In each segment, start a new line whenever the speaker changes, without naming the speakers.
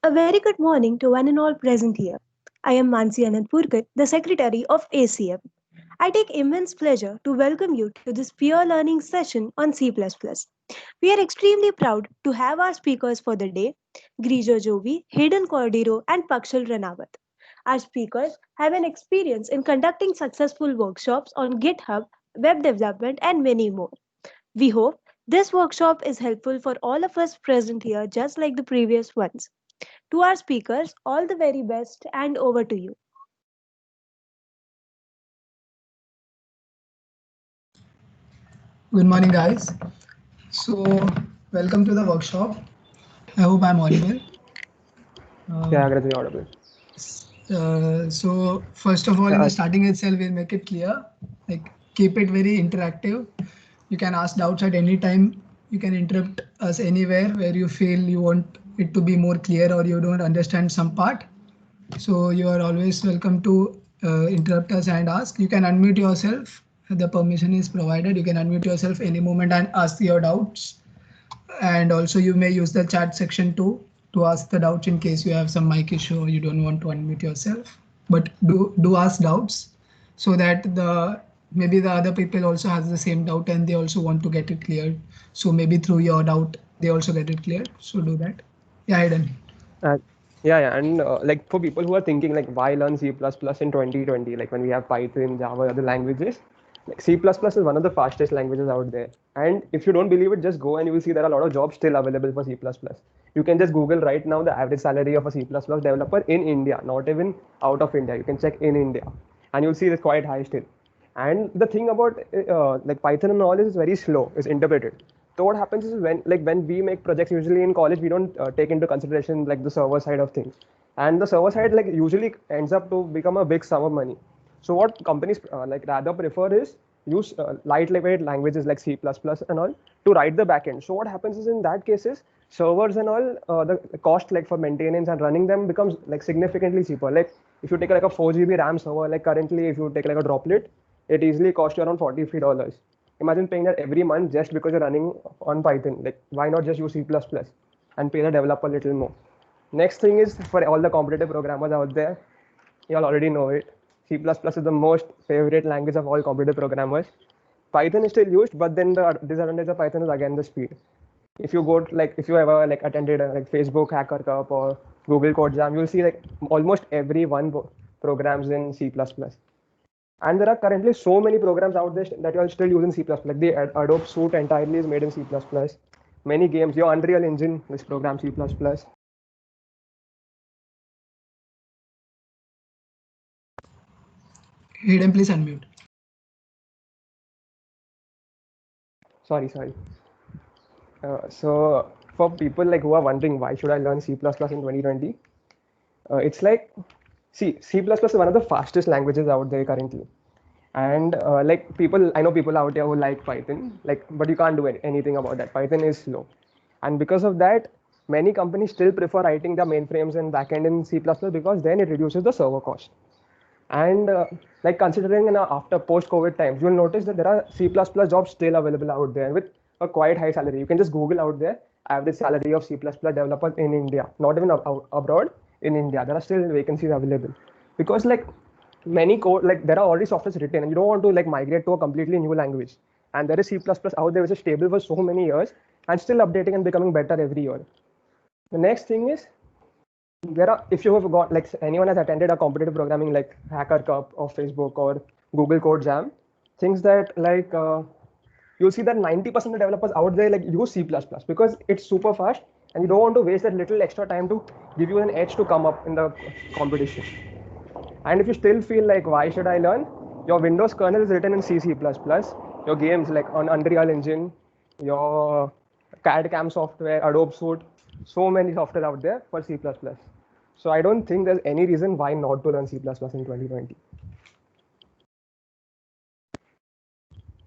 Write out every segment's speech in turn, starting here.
A very good morning to one and all present here. I am Mansi Anandpurkar, the Secretary of ACM. I take immense pleasure to welcome you to this peer learning session on C++. We are extremely proud to have our speakers for the day, Grijo Jovi, Hayden Cordero, and Pakshal Ranawat. Our speakers have an experience in conducting successful workshops on GitHub, web development, and many more. We hope this workshop is helpful for all of us present here, just like the previous ones. To our speakers, all the very best and over to you.
Good morning, guys. So, welcome to the workshop. I hope I'm audible. Uh,
Yeah, Greg, audible.
so, first of all, in the
Yeah,
starting itself, we'll make it clear. Like, keep it very interactive. You can ask doubts at any time. You can interrupt us anywhere where you feel you want it to be more clear or you don't understand some part. So, you are always welcome to interrupt us and ask. You can unmute yourself. The permission is provided. You can unmute yourself any moment and ask your doubts. And also you may use the chat section too to ask the doubts in case you have some mic issue or you don't want to unmute yourself, but do ask doubts so that the maybe the other people also has the same doubt and they also want to get it cleared, so maybe through your doubt they also get it cleared, so do that. Yeah, Aiden.
uh, yeah, and like for people who are thinking like why learn C++ in 2020, like when we have Python, Java, other languages, like C++ is one of the fastest languages out there. And if you don't believe it, just go and you will see there are a lot of jobs still available for C++. You can just Google right now the average salary of a C++ developer in India, not even out of India. You can check in India, and you'll see it's quite high still. And the thing about like Python and all is very slow, it's interpreted. So what happens is when we make projects usually in college, we don't take into consideration like the server side of things, and the server side like usually ends up to become a big sum of money. So what companies like rather prefer is use lightweight languages like C++ and all to write the backend. So what happens is in that cases servers and all the cost like for maintenance and running them becomes like significantly cheaper. Like if you take like a 4 GB RAM server, like currently if you take like a droplet, it easily costs you around $43. Imagine paying that every month just because you're running on Python. Like why not just use C++ and pay the developer a little more? Next thing is for all the competitive programmers out there, you all already know it. C++ is the most favorite language of all competitive programmers. Python is still used, but then the disadvantage of Python is again the speed. If you go to, like if you ever like attended like Facebook Hacker Cup or Google Code Jam, you'll see like almost every one programs in C++. And there are currently so many programs out there that you are still using C++. Like the Adobe Suite entirely is made in C++. Many games, your Unreal Engine is programmed C++.
Hayden, please unmute.
Sorry. So for people like who are wondering why should I learn C++ in 2020, it's like see C++ is one of the fastest languages out there currently, and like people I know people out there who like Python, like but you can't do anything about that. Python is slow, and because of that, many companies still prefer writing their mainframes and backend in C++ because then it reduces the server cost. And like considering in after post-COVID times, you'll notice that there are C++ jobs still available out there with a quite high salary. You can just Google out there average salary of C++ developers in India, not even abroad. In India, there are still vacancies available because like many code like there are already softwares written, and you don't want to like migrate to a completely new language. And there is C++ out there which is stable for so many years and still updating and becoming better every year. The next thing is there are if you have got like anyone has attended a competitive programming like Hacker Cup or Facebook or Google Code Jam, things that like you'll see that 90% of developers out there like use C++ because it's super fast and you don't want to waste that little extra time to give you an edge to come up in the competition. And if you still feel like why should I learn, your Windows kernel is written in C++, your games like on Unreal Engine, your CAD CAM software, Adobe Suite, so many software out there for C++. So I don't think there's any reason why not to learn C++ in 2020.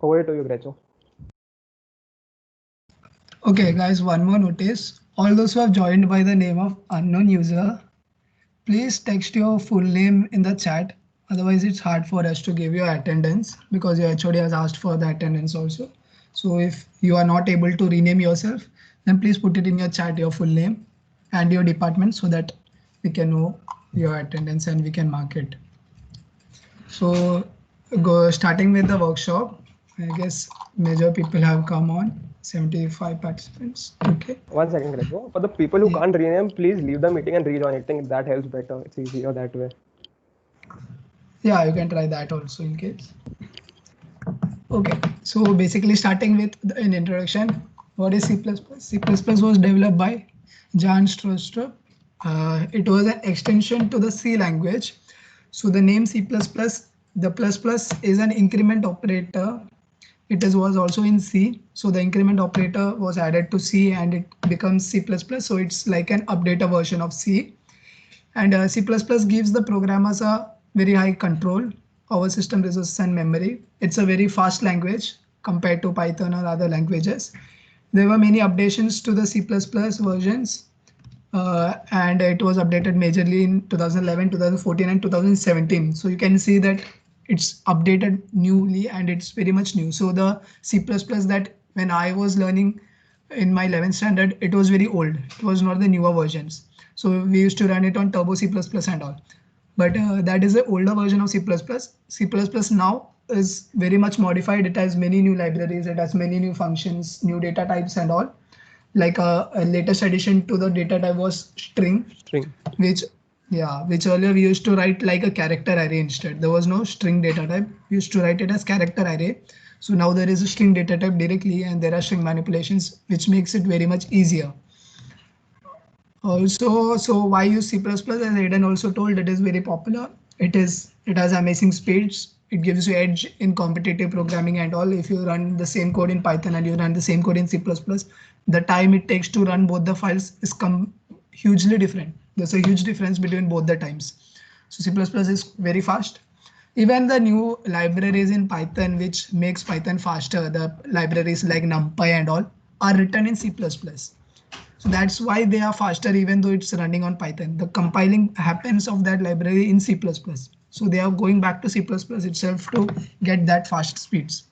Over to you, Grecho.
Okay, guys, one more notice. All those who have joined by the name of unknown user, please text your full name in the chat. Otherwise, it's hard for us to give you attendance because your HOD has asked for the attendance also. So if you are not able to rename yourself, then please put it in your chat, your full name. and your department so that we can know your attendance and we can mark it. So starting with the workshop, I guess major people have come on, 75 participants. Okay.
1 second, Gregor. For the people who
Yeah.
can't rename, please leave the meeting and rejoin. I think that helps better. It's easier that way.
Yeah, you can try that also in case. Okay, so basically starting with an introduction, what is C++? C++ was developed by Jan Strostrup. It was an extension to the C language. So the name C++, the plus plus is an increment operator. It was also in C. So the increment operator was added to C and it becomes C++. So it's like an updated version of C. And C++ gives the programmers a very high control over system resources and memory. It's a very fast language compared to Python or other languages. There were many updations to the C++ versions, and it was updated majorly in 2011, 2014, and 2017. So you can see that it's updated newly and it's very much new. So the C++ that when I was learning in my 11th standard, it was very old. It was not the newer versions. So we used to run it on Turbo C++ and all. But that is the older version of C++. C++ now is very much modified. It has many new libraries. It has many new functions, new data types and all. Like a latest addition to the data type was string, which earlier we used to write like a character array instead. There was no string data type. We used to write it as character array. So now there is a string data type directly and there are string manipulations, which makes it very much easier. Also, so why use C++? As Aidan also told, it is very popular. It has amazing speeds. It gives you edge in competitive programming and all. If you run the same code in Python and you run the same code in C++, the time it takes to run both the files is hugely different. There's a huge difference between both the times. So C++ is very fast. Even the new libraries in Python, which makes Python faster, the libraries like NumPy and all, are written in C++. So that's why they are faster even though it's running on Python. The compiling happens of that library in C++. So they are going back to C++ itself to get that fast speeds.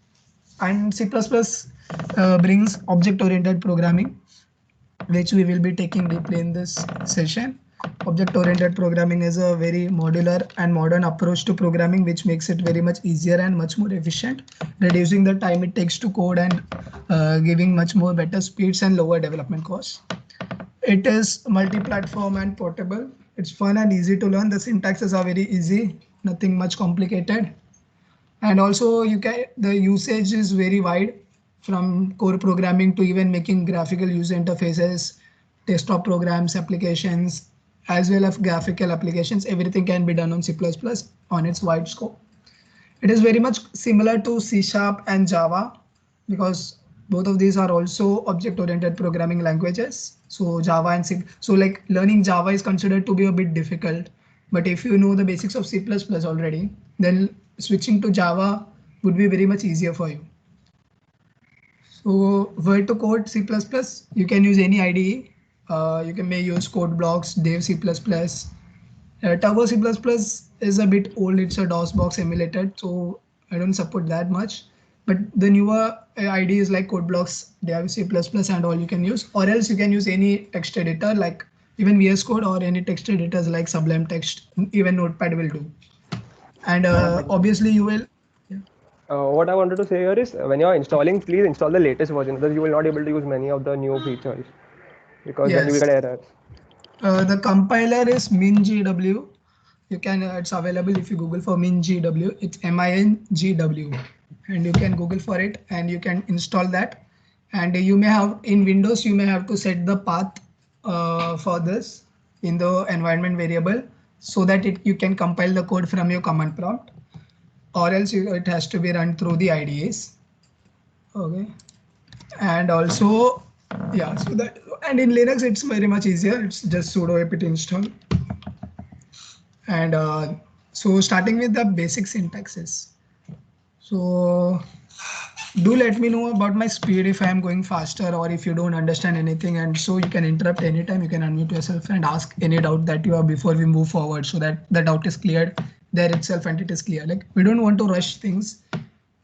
And C++ brings object-oriented programming, which we will be taking deeply in this session. Object-oriented programming is a very modular and modern approach to programming, which makes it very much easier and much more efficient, reducing the time it takes to code and giving much more better speeds and lower development costs. It is multi-platform and portable. It's fun and easy to learn. The syntaxes are very easy, nothing much complicated. And also the usage is very wide, from core programming to even making graphical user interfaces, desktop programs, applications, as well as graphical applications. Everything can be done on C++ on its wide scope. It is very much similar to C# and Java because both of these are also object-oriented programming languages. So Java and C, so like learning Java is considered to be a bit difficult, but if you know the basics of C++ already, then switching to Java would be very much easier for you. So where to code C++? You can use any IDE. You may use code blocks, Dev C++. Turbo C++ is a bit old. It's a DOSBox emulated, so I don't support that much. But the newer IDEs like code blocks, Dev C++ and all you can use, or else you can use any text editor like even VS Code or any text editors like Sublime Text, even Notepad will do. And obviously you will.
What I wanted to say here is when you're installing, please install the latest version because you will not be able to use many of the new features because then you will get errors.
The compiler is MinGW. You can it's available if you Google for MinGW. It's MINGW, and you can Google for it and you can install that. And you may have in Windows you may have to set the path for this in the environment variable so that you can compile the code from your command prompt, or else it has to be run through the IDEs. Okay, and also so that, and in Linux it's very much easier. It's just sudo apt install. And so starting with the basic syntaxes. So do let me know about my speed if I am going faster or if you don't understand anything, and so you can interrupt anytime. You can unmute yourself and ask any doubt that you have before we move forward so that the doubt is cleared there itself and it is clear. Like we don't want to rush things,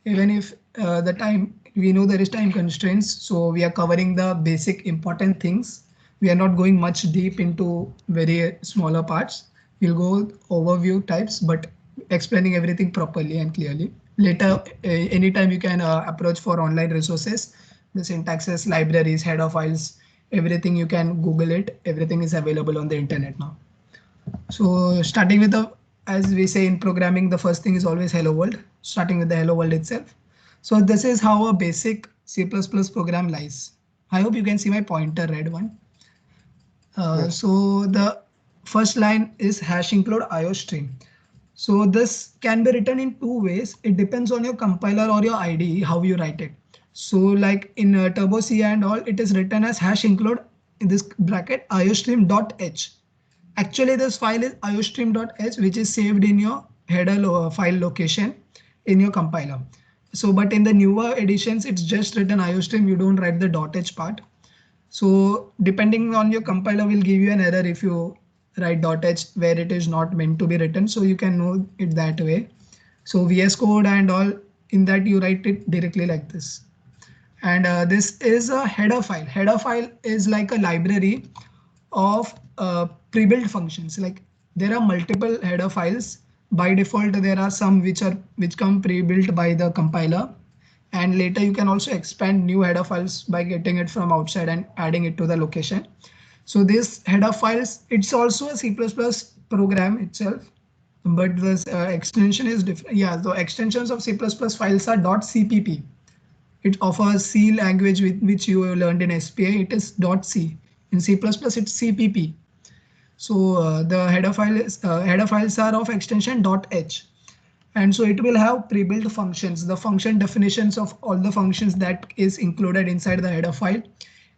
even if the time, we know there is time constraints, so we are covering the basic important things we are not going much deep into very smaller parts. We'll go overview types, but explaining everything properly and clearly. Later, anytime you can approach for online resources, the syntaxes, libraries, header files, everything you can Google it. Everything is available on the internet now. So starting with the, as we say in programming, the first thing is always hello world, starting with the hello world itself. So this is how a basic C++ program lies. I hope you can see my pointer, red one.
Yes.
So the first line is hash include IO stream. So this can be written in two ways. It depends on your compiler or your IDE, how you write it. So like in Turbo C and all, it is written as hash include in this bracket iostream.h. Actually, this file is iostream.h, which is saved in your header file location in your compiler. So, but in the newer editions, it's just written iostream. You don't write the .h part. So depending on your compiler will give you an error if you write .h where it is not meant to be written. So you can know it that way. So VS Code and all, in that you write it directly like this. And this is a header file. Header file is like a library of pre-built functions. Like there are multiple header files. By default, there are some which come pre-built by the compiler. And later you can also expand new header files by getting it from outside and adding it to the location. So this header files, it's also a C++ program itself, but this extension is different. Yeah, the extensions of C++ files are .cpp. It offers C language with which you learned in SPA. It is .c. In C++, it's CPP. So the header files are of extension .h. And so it will have pre-built functions, the function definitions of all the functions that is included inside the header file.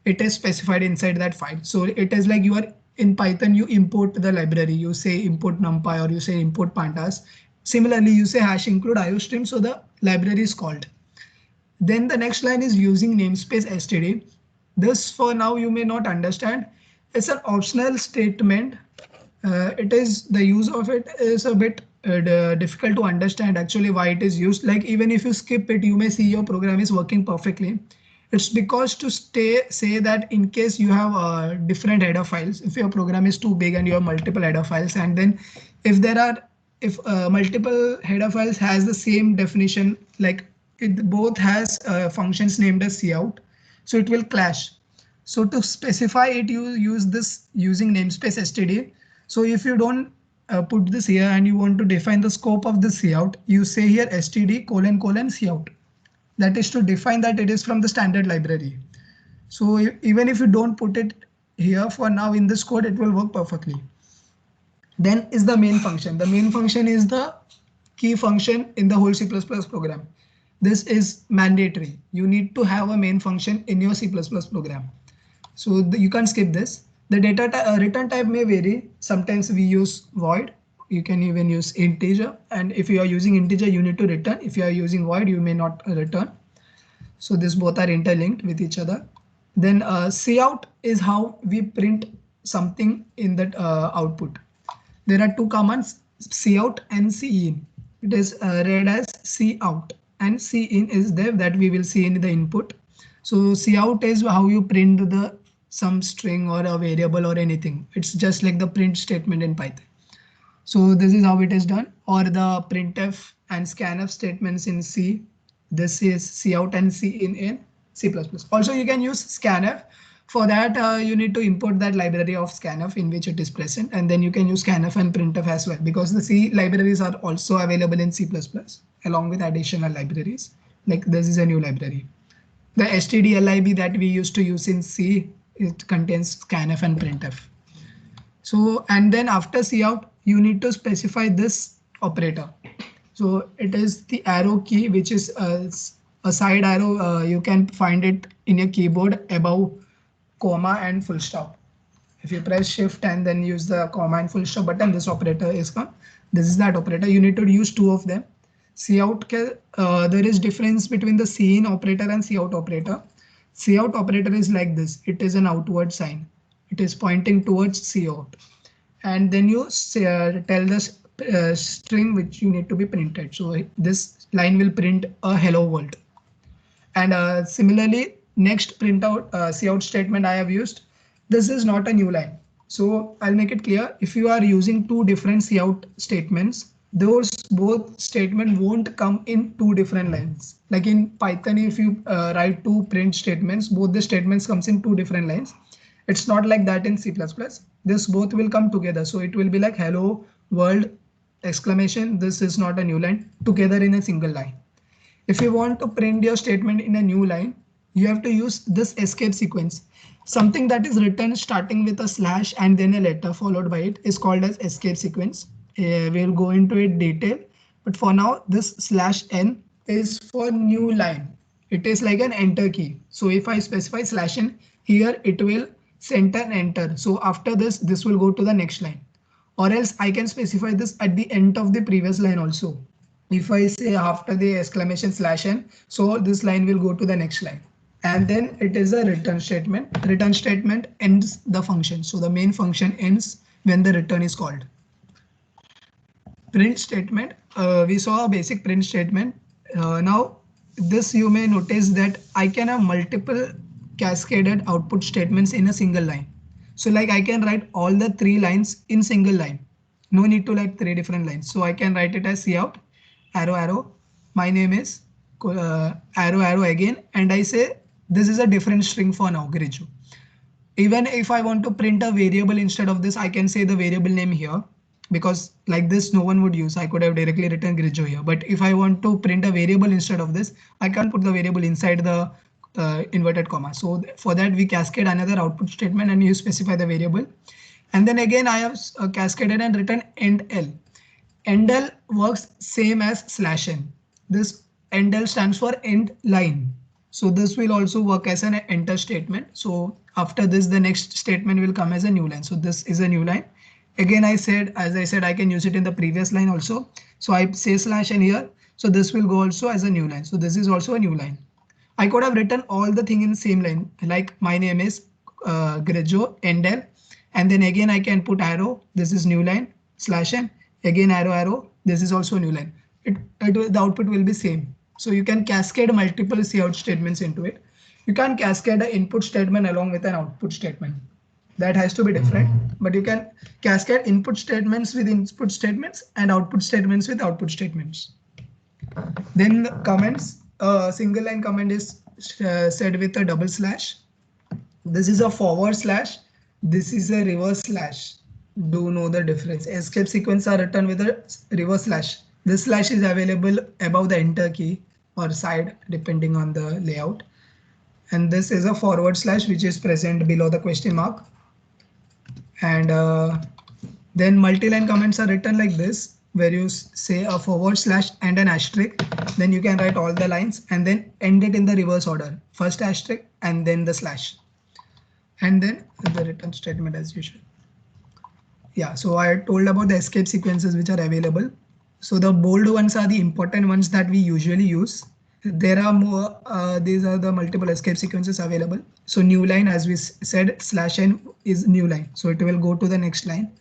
It is specified inside that file. So it is like you are in Python, you import the library, you say import numpy or you say import pandas. Similarly, you say hash include iostream, so the library is called. Then the next line is using namespace std. This for now you may not understand. It's an optional statement. It is the use of it is a bit difficult to understand actually why it is used. Like even if you skip it, you may see your program is working perfectly. It's because to say that in case you have different header files, if your program is too big and you have multiple header files, and then if there are multiple header files has the same definition, like it both has functions named as cout, so it will clash. So to specify it, you use this using namespace std. So if you don't put this here and you want to define the scope of the cout, you say here std : cout. That is to define that it is from the standard library. So even if you don't put it here for now in this code, it will work perfectly. Then is the main function. The main function is the key function in the whole C++ program. This is mandatory. You need to have a main function in your C++ program. So you can't skip this. The data return type may vary. Sometimes we use void. You can even use integer. And if you are using integer, you need to return. If you are using void, you may not return. So these both are interlinked with each other. Then cout is how we print something in that output. There are two commands, cout and cin. It is read as cout, and cin is there that we will see in the input. So cout is how you print the some string or a variable or anything. It's just like the print statement in Python. So this is how it is done, or the printf and scanf statements in C. This is cout and cin in C++. Also, you can use scanf. For that, you need to import that library of scanf in which it is present, and then you can use scanf and printf as well, because the C libraries are also available in C++ along with additional libraries. Like this is a new library. The stdlib that we used to use in C, it contains scanf and printf. So, and then after cout, you need to specify this operator. So it is the arrow key, which is a side arrow. You can find it in your keyboard above comma and full stop. If you press shift and then use the comma and full stop button, this operator is come. This is that operator. You need to use two of them. Cout, there is difference between the cin operator and cout operator. Cout operator is like this. It is an outward sign. It is pointing towards cout. And then you tell the string which you need to be printed. So this line will print a hello world. And similarly, next printout cout statement I have used. this is not a new line. So I'll make it clear. If you are using two different cout statements, those both statement won't come in two different lines. Like in Python, if you write two print statements, both the statements comes in two different lines. It's not like that in C++. This both will come together. So it will be like hello world exclamation. This is not a new line, together in a single line. If you want to print your statement in a new line, you have to use this escape sequence. Something that is written starting with a slash and then a letter followed by it is called as escape sequence. We'll go into it detail, but for now this slash n is for new line. It is like an enter key. So if I specify slash n here, it will send an enter. So after this will go to the next line, or else I can specify this at the end of the previous line also. If I say after the exclamation slash n, so this line will go to the next line. And then it is a return statement. Return statement ends the function. So the main function ends when the return is called. Print statement, we saw a basic print statement. Now this you may notice that I can have multiple cascaded output statements in a single line. So like I can write all the three lines in single line. No need to write three different lines. So I can write it as cout arrow arrow, my name is arrow arrow again, and I say this is a different string for now, Griju. Even if I want to print a variable instead of this, I can say the variable name here, because like this no one would use. I could have directly written Griju here, but if I want to print a variable instead of this, I can't put the variable inside the inverted comma. So for that we cascade another output statement and you specify the variable. And then again I have cascaded and written endl. Endl works same as slash n. This endl stands for end line. So this will also work as an enter statement. So after this, the next statement will come as a new line. So this is a new line. Again, as I said, I can use it in the previous line also. So I say slash n here. So this will go also as a new line. So this is also a new line. I could have written all the thing in the same line, like my name is Grejo endl. And then again, I can put arrow. This is new line slash n. Again arrow arrow, this is also a new line. The output will be same. So you can cascade multiple cout statements into it. You can cascade an input statement along with an output statement. That has to be different, but you can cascade input statements with input statements and output statements with output statements. Then the comments, single line comment is said with a double slash. This is a forward slash. This is a reverse slash. Do know the difference. Escape sequence are written with a reverse slash. This slash is available above the enter key or side depending on the layout. And this is a forward slash which is present below the question mark. And then multi-line comments are written like this, where you say a forward slash and an asterisk. Then you can write all the lines and then end it in the reverse order. First asterisk and then the slash. And then the return statement as usual. Yeah, so I told about the escape sequences which are available. So the bold ones are the important ones that we usually use. There are more, these are the multiple escape sequences available. So new line, as we said, slash n is new line. So it will go to the next line.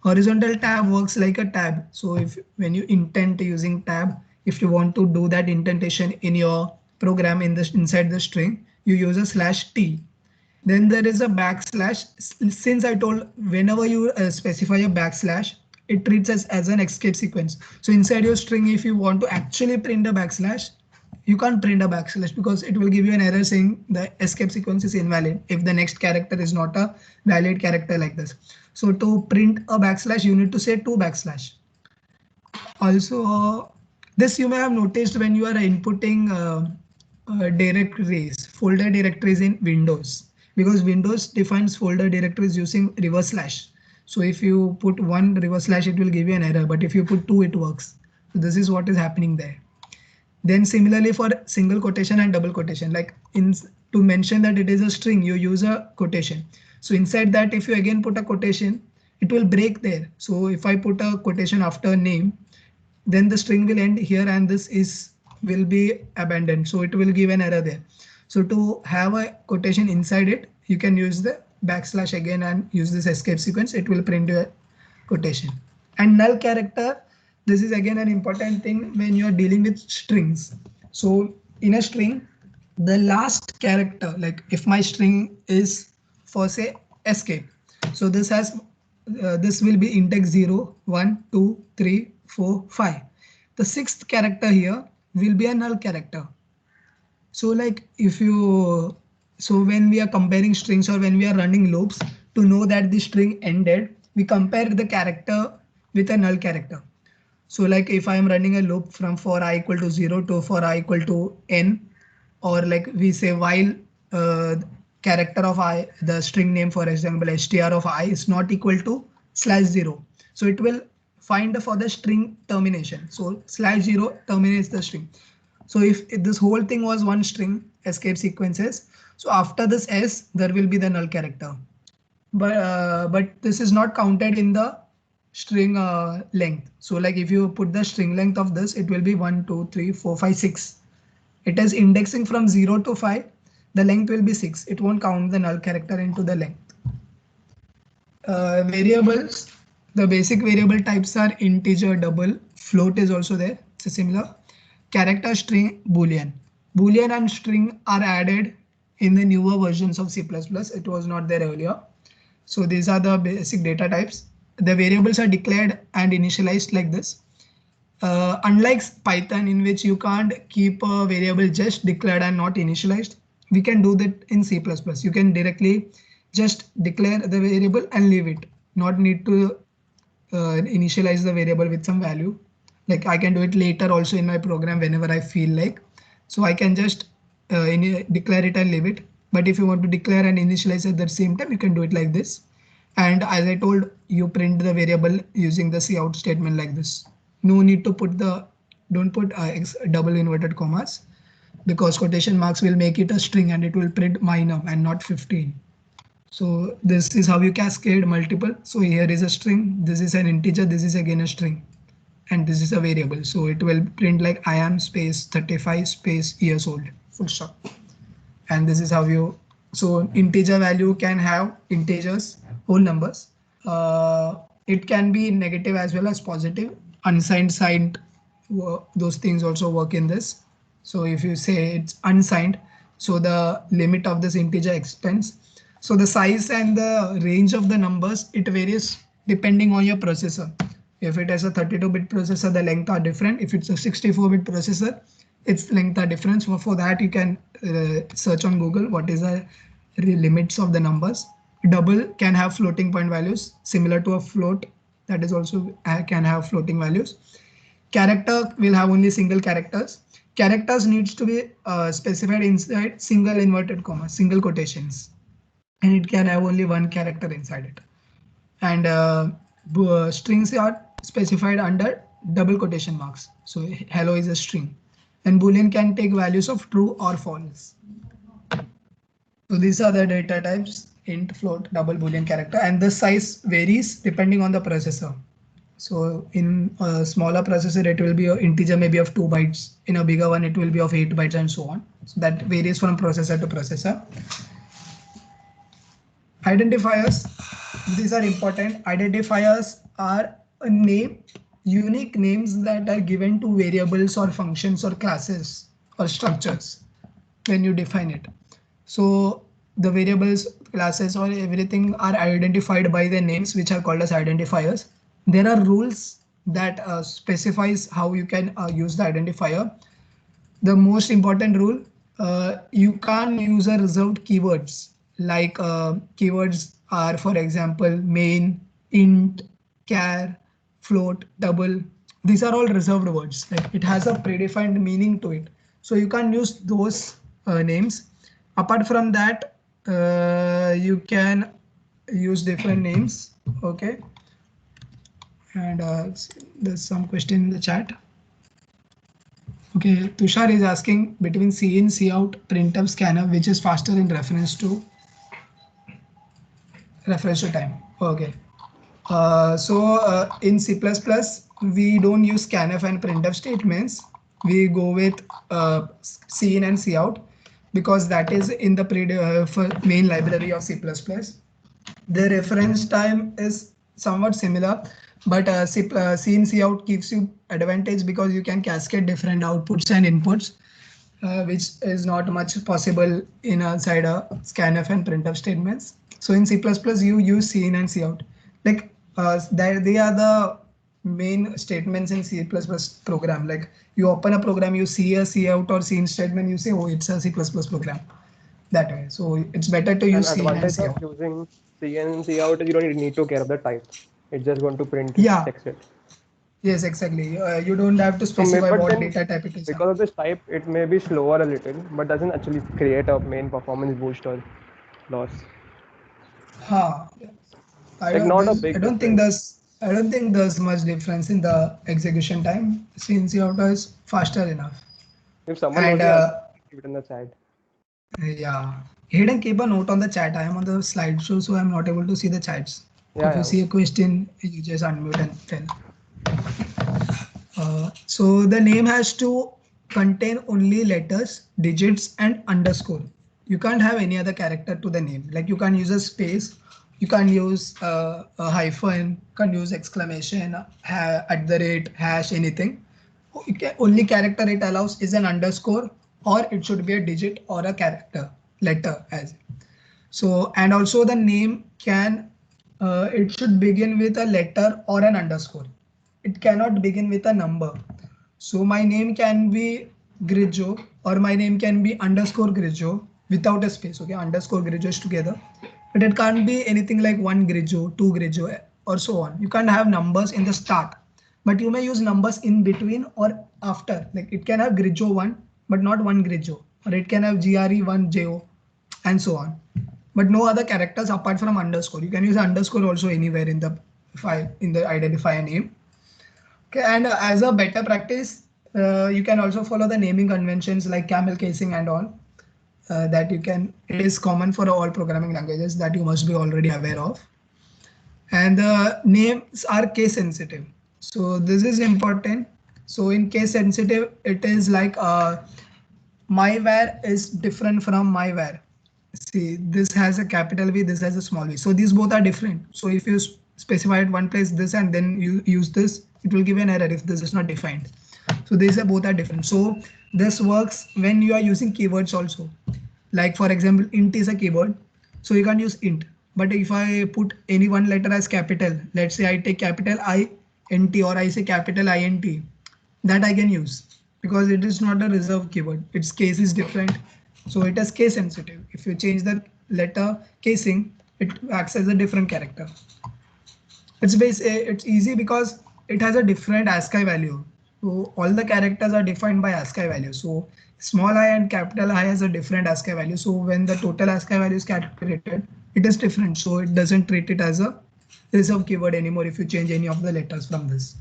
Horizontal tab works like a tab. So if when you indent using tab, if you want to do that indentation in your program inside the string, you use a slash t. Then there is a backslash. Since I told whenever you specify a backslash, it treats as an escape sequence. So inside your string, if you want to actually print a backslash, you can't print a backslash because it will give you an error saying the escape sequence is invalid if the next character is not a valid character like this. So to print a backslash, you need to say two backslash. Also, this you may have noticed when you are inputting directories, folder directories in Windows, because Windows defines folder directories using reverse slash. So if you put one reverse slash, it will give you an error, but if you put two, it works. So this is what is happening there. Then similarly for single quotation and double quotation, like to mention that it is a string, you use a quotation. So inside that, if you again put a quotation, it will break there. So if I put a quotation after name, then the string will end here and this will be abandoned. So it will give an error there. So to have a quotation inside it, you can use the backslash again and use this escape sequence. It will print your quotation. And null character, this is again an important thing when you are dealing with strings. So in a string, the last character, like if my string is for say escape. So this has this will be index 0, 1, 2, 3, 4, 5. The sixth character here will be a null character. So like if you, so when we are comparing strings or when we are running loops, to know that the string ended, we compare the character with a null character. So like if I am running a loop from for I equal to 0 to for I equal to n, or like we say while character of I, the string name for example str of I is not equal to /0. So it will find for the string termination. So /0 terminates the string. So if this whole thing was one string escape sequences, so after this s there will be the null character. But this is not counted in the string length. So like if you put the string length of this, it will be 1, 2, 3, 4, 5, 6. It is indexing from 0 to 5. The length will be 6. It won't count the null character into the length. Variables, the basic variable types are integer, double, float is also there. It's similar. Character, string, boolean. Boolean and string are added in the newer versions of C++. It was not there earlier. So these are the basic data types. The variables are declared and initialized like this. Unlike Python, in which you can't keep a variable just declared and not initialized, we can do that in C++. You can directly just declare the variable and leave it, not need to initialize the variable with some value. Like I can do it later also in my program whenever I feel like. So I can just declare it and leave it. But if you want to declare and initialize at the same time, you can do it like this. And as I told, you print the variable using the cout statement like this. No need to put the, don't put double inverted commas, because quotation marks will make it a string and it will print minor and not 15. So this is how you cascade multiple. So here is a string, this is an integer, this is again a string, and this is a variable. So it will print like I am space 35 space years old, full stop. And this is how you, so integer value can have integers, whole numbers. It can be negative as well as positive. Unsigned, signed, those things also work in this. So if you say it's unsigned, so the limit of this integer extends. So the size and the range of the numbers, it varies depending on your processor. If it is a 32-bit processor, the length are different. If it's a 64-bit processor, its length are different. So for that, you can search on Google what is the limits of the numbers. Double can have floating point values similar to a float, that is also can have floating values. Character will have only single characters. Characters needs to be specified inside single inverted comma, single quotations, and it can have only one character inside it. And strings are specified under double quotation marks. So hello is a string, and boolean can take values of true or false. So these are the data types: int, float, double, boolean, character, and the size varies depending on the processor. So in a smaller processor, it will be an integer maybe of 2 bytes. In a bigger one, it will be of 8 bytes and so on. So that varies from processor to processor. Identifiers, these are important. Identifiers are a name, unique names that are given to variables or functions or classes or structures when you define it. So the variables, classes, or everything are identified by the names, which are called as identifiers. There are rules that specifies how you can use the identifier. The most important rule, you can't use a reserved keywords, like keywords are, for example, main, int, char, float, double. These are all reserved words. Like it has a predefined meaning to it. So you can't use those names. Apart from that, you can use different names. Okay. And there's some question in the chat. Okay, Tushar is asking between C in, Cout, printf, scanf, which is faster in reference to time. Okay. In C++, we don't use scanf and printf statements. We go with cin and cout because that is in the main library of C++. The reference time is somewhat similar, but cin cout gives you advantage because you can cascade different outputs and inputs. which is not much possible inside a scanf and printf statements. So in C++, you use cin and cout. Like they are the main statements in C++ program. Like you open a program, you see a cout or cin statement, you say, oh, it's a C++ program. That way. So it's better to
An
use cin and
advantage of
cout.
using C and C out is you don't need to care of the type. It's just going to print it,
Yeah.
text it.
Yes, exactly. You don't have to
So maybe,
specify
but
what
then
data type it is.
because of this type, it may be slower a little, but doesn't actually create a main performance boost or loss.
Huh.
Like not a
I
big
don't think
difference.
there's much difference in the execution time since your auto is faster enough.
If someone knows
And
the answer, keep it in the chat.
yeah, Hayden, keep a note on the chat. I am on the slideshow, so I'm not able to see the chats.
Yeah,
If you
yeah.
see a question, you just unmute and tell. So the name has to contain only letters, digits, and underscore. You can't have any other character to the name. Like you can't use a space, you can't use a hyphen, you can't use exclamation, at the rate, hash, anything. Only character it allows is an underscore, or it should be a digit or a character letter as. So, and also the name can, it should begin with a letter or an underscore. It cannot begin with a number. So my name can be Grijo, or my name can be underscore Grijo without a space. Okay, underscore Grijo is together, but it can't be anything like one Grijo, two Grijo, or so on. You can't have numbers in the start, but you may use numbers in between or after. Like it can have Grijo one, but not one Grijo, or it can have GRE1 JO, and so on, but no other characters apart from underscore. You can use underscore also anywhere in the file, in the identifier name. Okay, and as a better practice, you can also follow the naming conventions like camel casing and all. That you can, it is common for all programming languages that you must be already aware of. And the names are case sensitive. So this is important. So in case sensitive, it is like myvar is different from myvar. See, this has a capital V, this has a small v. So these both are different. So if you specify at one place this and then you use this, it will give an error if this is not defined. So these are both are different. So this works when you are using keywords also. Like for example, int is a keyword. So you can't use int. But if I put any one letter as capital, let's say I take capital INT or I say capital INT, that I can use because it is not a reserved keyword. Its case is different. So it is case sensitive. If you change the letter casing, it acts as a different character. It's easy because it has a different ASCII value. So all the characters are defined by ASCII value. So small I and capital I has a different ASCII value. So when the total ASCII value is calculated, it is different. So it doesn't treat it as a reserved keyword anymore if you change any of the letters from this.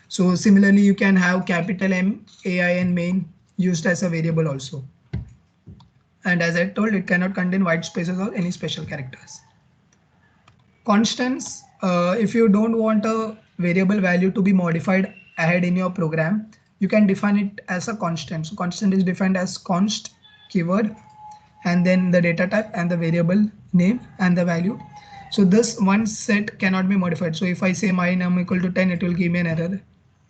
So similarly, you can have capital M, AI and main used as a variable also. And as I told, it cannot contain white spaces or any special characters. Constants, if you don't want a variable value to be modified ahead in your program, you can define it as a constant. So constant is defined as const keyword and then the data type and the variable name and the value. So this one set cannot be modified. So if I say my num equal to 10, it will give me an error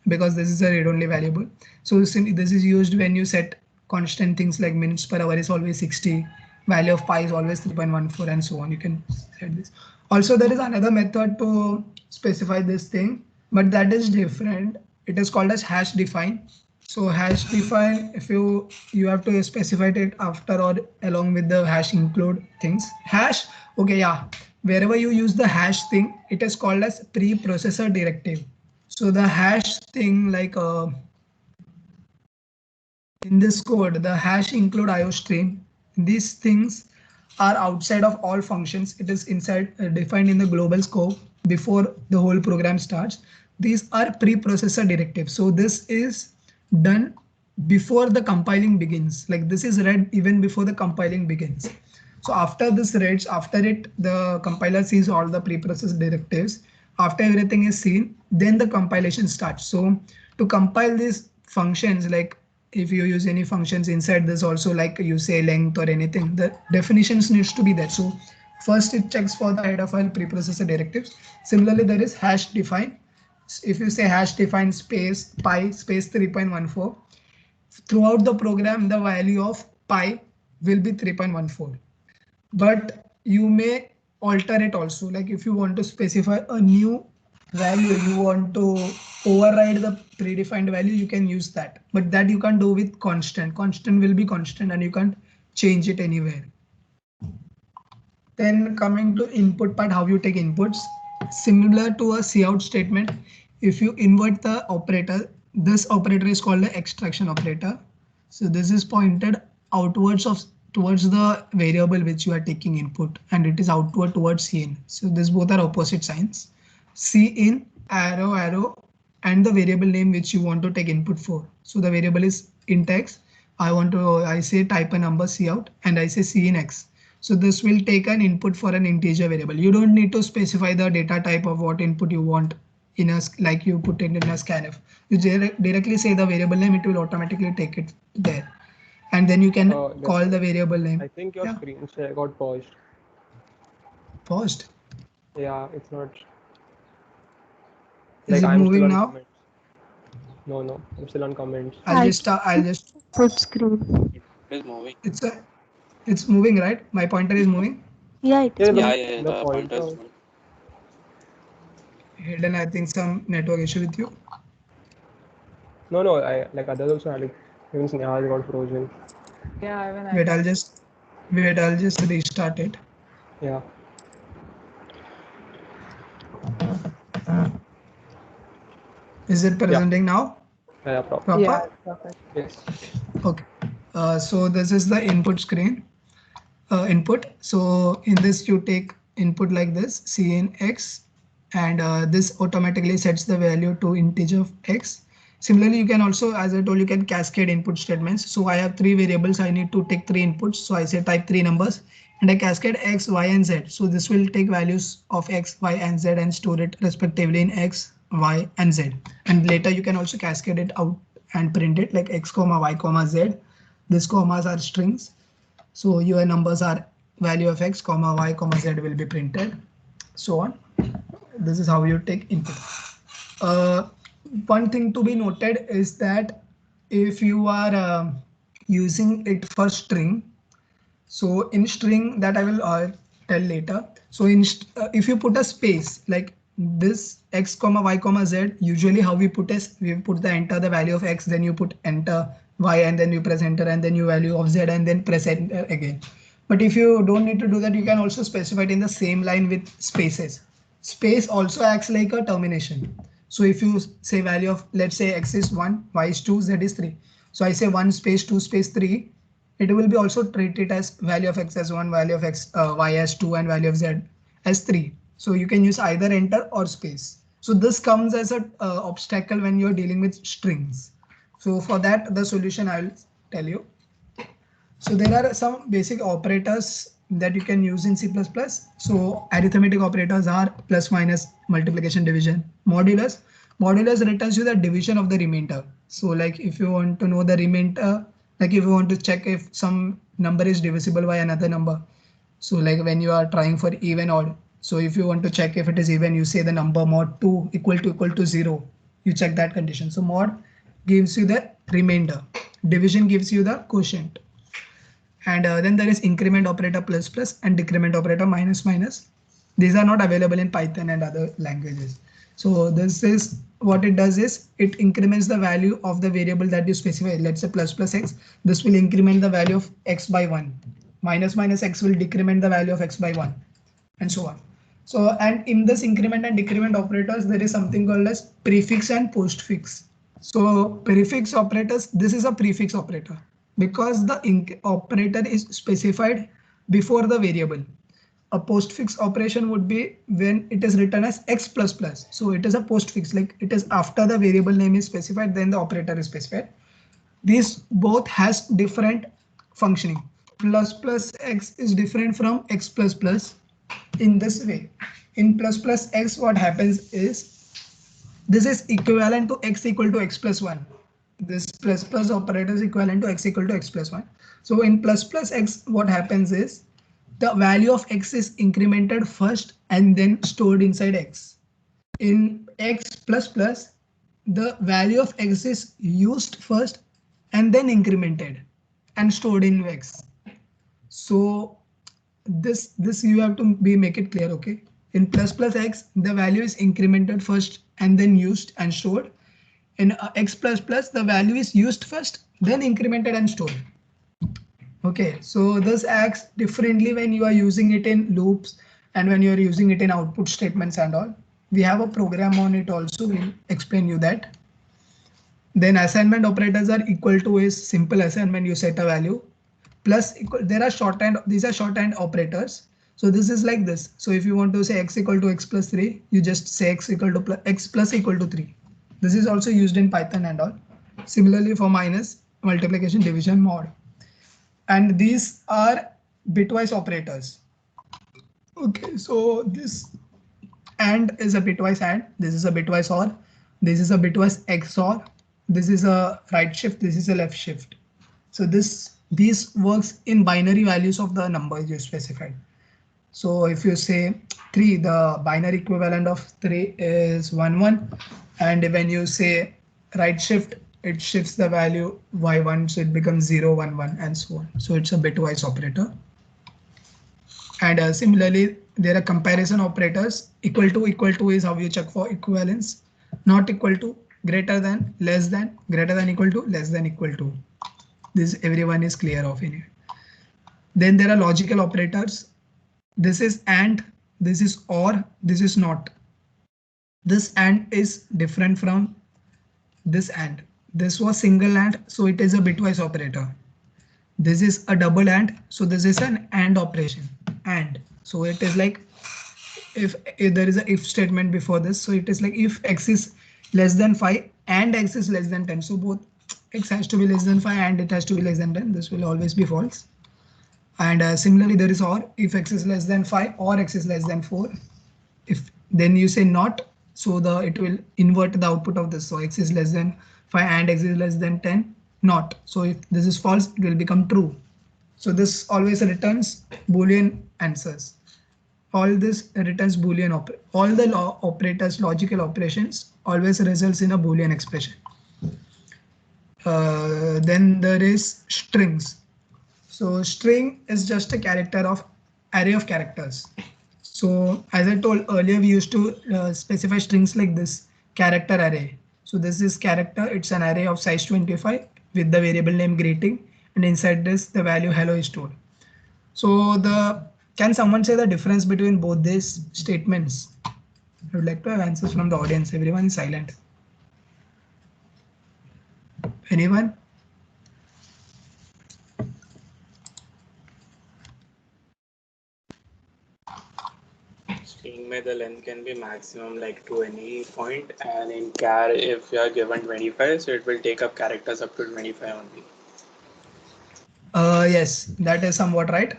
because this is a read-only variable. So this is used when you set constant things like minutes per hour is always 60, value of pi is always 3.14 and so on. You can set this. Also, there is another method to specify this thing, but that is different. It is called as hash define. So hash define, if you have to specify it after or along with the hash include things. Hash, okay, yeah. Wherever you use the hash thing, it is called as preprocessor directive. So the hash thing, like in this code, the hash include IOStream. These things are outside of all functions. It is inside defined in the global scope before the whole program starts. These are preprocessor directives. So this is done before the compiling begins. Like this is read even before the compiling begins. So after this reads, after it, the compiler sees all the preprocessed directives. After everything is seen, then the compilation starts. So to compile these functions, like if you use any functions inside this also, like you say length or anything, the definitions needs to be there. So first it checks for the header file preprocessor directives. Similarly, there is hash define. If you say hash define space pi space 3.14, throughout the program, the value of pi will be 3.14. But you may alter it also. Like if you want to specify a new value, you want to override the predefined value, you can use that. But that you can't do with constant. Constant will be constant and you can't change it anywhere. Then coming to input part, how you take inputs. Similar to a cout statement, if you invert the operator, this operator is called the extraction operator. So this is pointed outwards towards the variable which you are taking input, and it is outward towards cin. So these both are opposite signs. Cin, arrow, arrow, and the variable name which you want to take input for. So the variable is int x. I say type a number cout and I say cin x. So this will take an input for an integer variable. You don't need to specify the data type of what input you want in a, like you put it in a scanf. You directly say the variable name, it will automatically take it there. And then you can call the variable name.
I think your screen share got paused.
Paused?
Yeah, it's not.
Is it moving now?
Comments. No, I'm still on comments.
I'll just
put screen.
It is moving.
It's moving, right? My pointer is moving.
Yeah, it is.
Yeah, the pointer is moving.
Hidden, I think some network issue with you.
No, I like others also had it. Even Sneha got frozen.
Yeah, even
Wait, I'll just restart it.
Yeah.
Is it presenting now?
Yeah, proper.
Yeah, perfect.
Yes.
Okay. So this is the input screen. Input. So in this you take input like this, cin x, and this automatically sets the value to integer of x. Similarly, you can also, as I told, you can cascade input statements. So I have three variables. I need to take three inputs. So I say type three numbers and I cascade x, y, and z. So this will take values of x, y, and z and store it respectively in x, y, and z. And later you can also cascade it out and print it like x, y, z. These commas are strings. So your numbers are value of x, y, z will be printed. So on. This is how you take input. One thing to be noted is that if you are using it for string, so in string that I will tell later. So if you put a space like this x, y, z, usually how we put is we put the enter the value of x, then you put enter y, and then you press enter, and then you value of z, and then press enter again. But if you don't need to do that, you can also specify it in the same line with spaces. Space also acts like a termination. So if you say value of, let's say x is 1, y is 2, z is 3. So I say 1 space 2 space 3. It will be also treated as value of x as 1, value of x, y as 2, and value of z as 3. So you can use either enter or space. So this comes as an obstacle when you're dealing with strings. So for that, the solution I'll tell you. So there are some basic operators that you can use in C++. So arithmetic operators are plus, minus, multiplication, division. Modulus. Modulus returns you the division of the remainder. So like if you want to know the remainder, like if you want to check if some number is divisible by another number. So like when you are trying for even odd. So if you want to check if it is even, you say the number mod 2 equal to 0. You check that condition. So mod gives you the remainder. Division gives you the quotient. And then there is increment operator plus plus and decrement operator minus minus. These are not available in Python and other languages. So this is what it does is it increments the value of the variable that you specify. Let's say plus x. This will increment the value of x by 1. Minus x will decrement the value of x by 1, and so on. So and in this increment and decrement operators, there is something called as prefix and postfix. So prefix operators, this is a prefix operator because the operator is specified before the variable. A postfix operation would be when it is written as x plus plus. So it is a postfix, like it is after the variable name is specified, then the operator is specified. These both has different functioning. Plus x is different from x plus plus in this way. In plus x, what happens is this is equivalent to x equal to x plus 1. This plus operator is equivalent to x equal to x plus 1. So in plus x, what happens is the value of x is incremented first and then stored inside x. In x plus plus, the value of x is used first and then incremented and stored in X. So this you have to make it clear, okay? In plus plus X, the value is incremented first and then used and stored. In X plus plus, the value is used first, then incremented and stored. Okay, so this acts differently when you are using it in loops and when you are using it in output statements and all. We have a program on it also, we'll explain you that. Then assignment operators are equal to is simple assignment, you set a value. Plus equal, there are shorthand, these are shorthand operators. So this is like this. So if you want to say x equal to x plus 3, you just say x equal to x plus equal to 3. This is also used in Python and all. Similarly for minus, multiplication, division, mod. And these are bitwise operators. Okay, so this AND is a bitwise AND, this is a bitwise OR, this is a bitwise XOR, this is a right shift, this is a left shift. So these works in binary values of the numbers you specified. So if you say 3, the binary equivalent of 3 is 1 1, and when you say right shift, it shifts the value y1, so it becomes 0 1 1 and so on. So it's a bitwise operator. And similarly, there are comparison operators. Equal to is how you check for equivalence. Not equal to, greater than, less than, greater than equal to, less than equal to. This everyone is clear of in it. Then there are logical operators. This is AND, this is OR, this is NOT. This AND is different from this AND. This was single AND, so it is a bitwise operator. This is a double AND, so this is an AND operation. AND, so it is like if there is a if statement before this, so it is like if x is less than 5 and x is less than 10, so both x has to be less than 5 and it has to be less than 10, this will always be false. And similarly there is OR, if x is less than 5 or x is less than 4, if then you say not, so it will invert the output of this, so x is less than 5 and x is less than 10, not. So if this is false, it will become true. So this always returns Boolean answers. All this returns Boolean all the operators, logical operations always results in a Boolean expression. Then there is strings. So string is just a character of array of characters. So as I told earlier, we used to specify strings like this character array. So this is character, it's an array of size 25 with the variable name greeting, and inside this the value hello is stored. So can someone say the difference between both these statements? I would like to have answers from the audience. Everyone is silent. Anyone?
String में the length can be maximum like to any point, and in char if you are given 25, so it will take up characters up to 25 only.
Yes, that is somewhat right.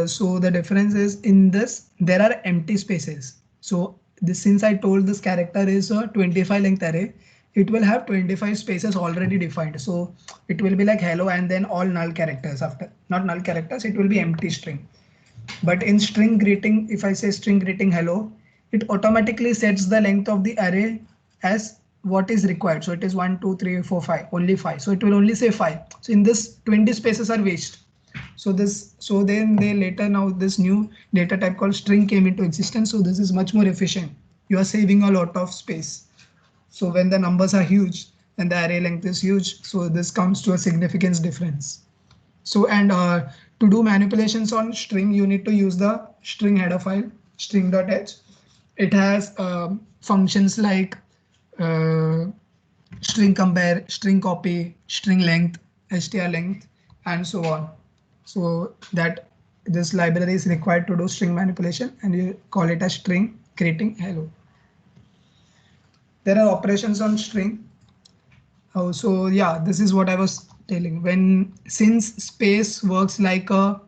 So the difference is in this, there are empty spaces. So since I told this character is a 25 length array, it will have 25 spaces already defined. So it will be like hello and then all null characters after, not null characters, it will be empty string. But in string greeting, if I say string greeting hello, it automatically sets the length of the array as what is required. So it is 1, 2, 3, 4, 5, only 5. So it will only say 5. So in this 20 spaces are waste. So then they later, now this new data type called string came into existence. So this is much more efficient. You are saving a lot of space. So when the numbers are huge and the array length is huge, so this comes to a significance difference. So and to do manipulations on string, you need to use the string header file string.h. It has functions like string compare, string copy, string length, str length, and so on. So that this library is required to do string manipulation, and you call it a string creating hello. There are operations on string. Oh, so yeah, this is what I was telling. Since space works like a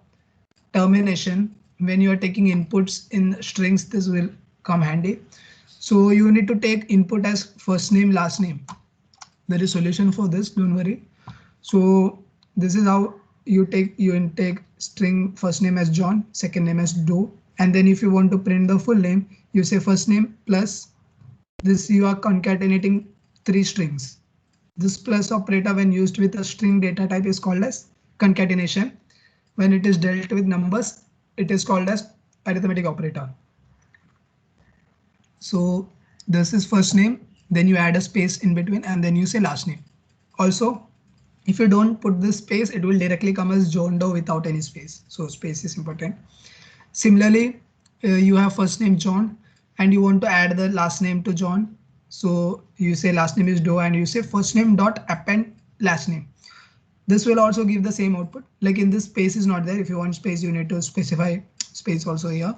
termination, when you are taking inputs in strings, this will come handy. So you need to take input as first name, last name. There is solution for this, don't worry. So this is how you take string first name as John, second name as Doe, and then if you want to print the full name, you say first name plus this, you are concatenating 3 strings. This plus operator when used with a string data type is called as concatenation. When it is dealt with numbers, it is called as arithmetic operator. So this is first name, then you add a space in between and then you say last name. Also, if you don't put this space, it will directly come as John Doe without any space. So space is important. Similarly, you have first name John and you want to add the last name to John. So you say last name is Doe and you say first name dot append last name. This will also give the same output. Like in this space is not there. If you want space, you need to specify space also here.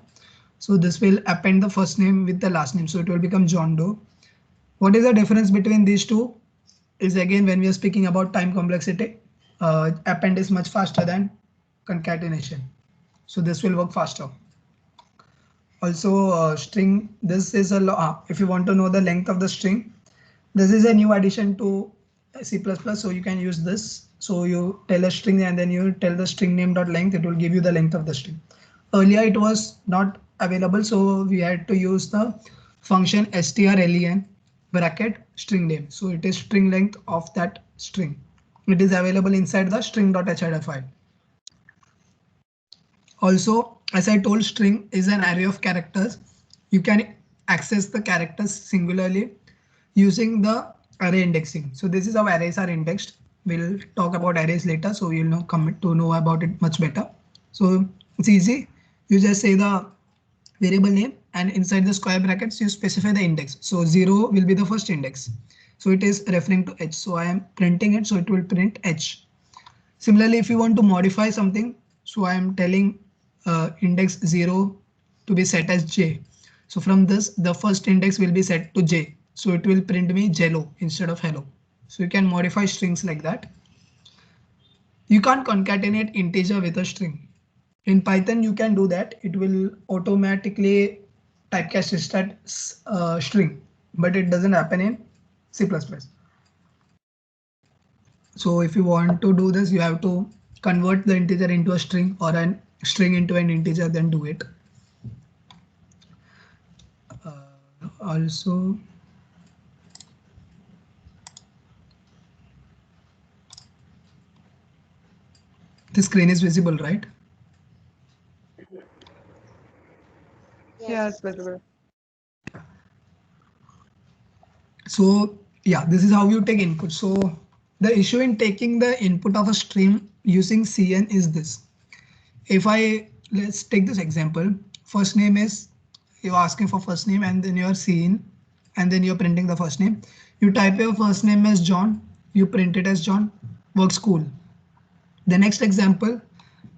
So this will append the first name with the last name. So it will become John Doe. What is the difference between these two? Is again when we are speaking about time complexity, append is much faster than concatenation. So this will work faster. Also string, this is a if you want to know the length of the string, this is a new addition to C++, so you can use this. So you tell a string and then you tell the string name dot length, it will give you the length of the string. Earlier it was not available, so we had to use the function strlen bracket string name. So it is string length of that string. It is available inside the string.h file. Also, as I told, string is an array of characters. You can access the characters singularly using the array indexing. So this is how arrays are indexed. We'll talk about arrays later, so you'll know come to know about it much better. So it's easy. You just say the variable name and inside the square brackets you specify the index. So 0 will be the first index. So it is referring to h. So I am printing it, so it will print h. Similarly, if you want to modify something, so I am telling index 0 to be set as j. So from this, the first index will be set to j. So it will print me jello instead of hello. So you can modify strings like that. You can't concatenate integer with a string. In Python, you can do that. It will automatically typecast that string, but it doesn't happen in C++. So if you want to do this, you have to convert the integer into a string or a string into an integer, then do it. Also, the screen is visible, right?
Yeah, it's visible.
So yeah, this is how you take input. So the issue in taking the input of a string using cn is this. If let's take this example. First name is, you're asking for first name and then you're cin and then you're printing the first name. You type your first name as John, you print it as John, works cool. The next example,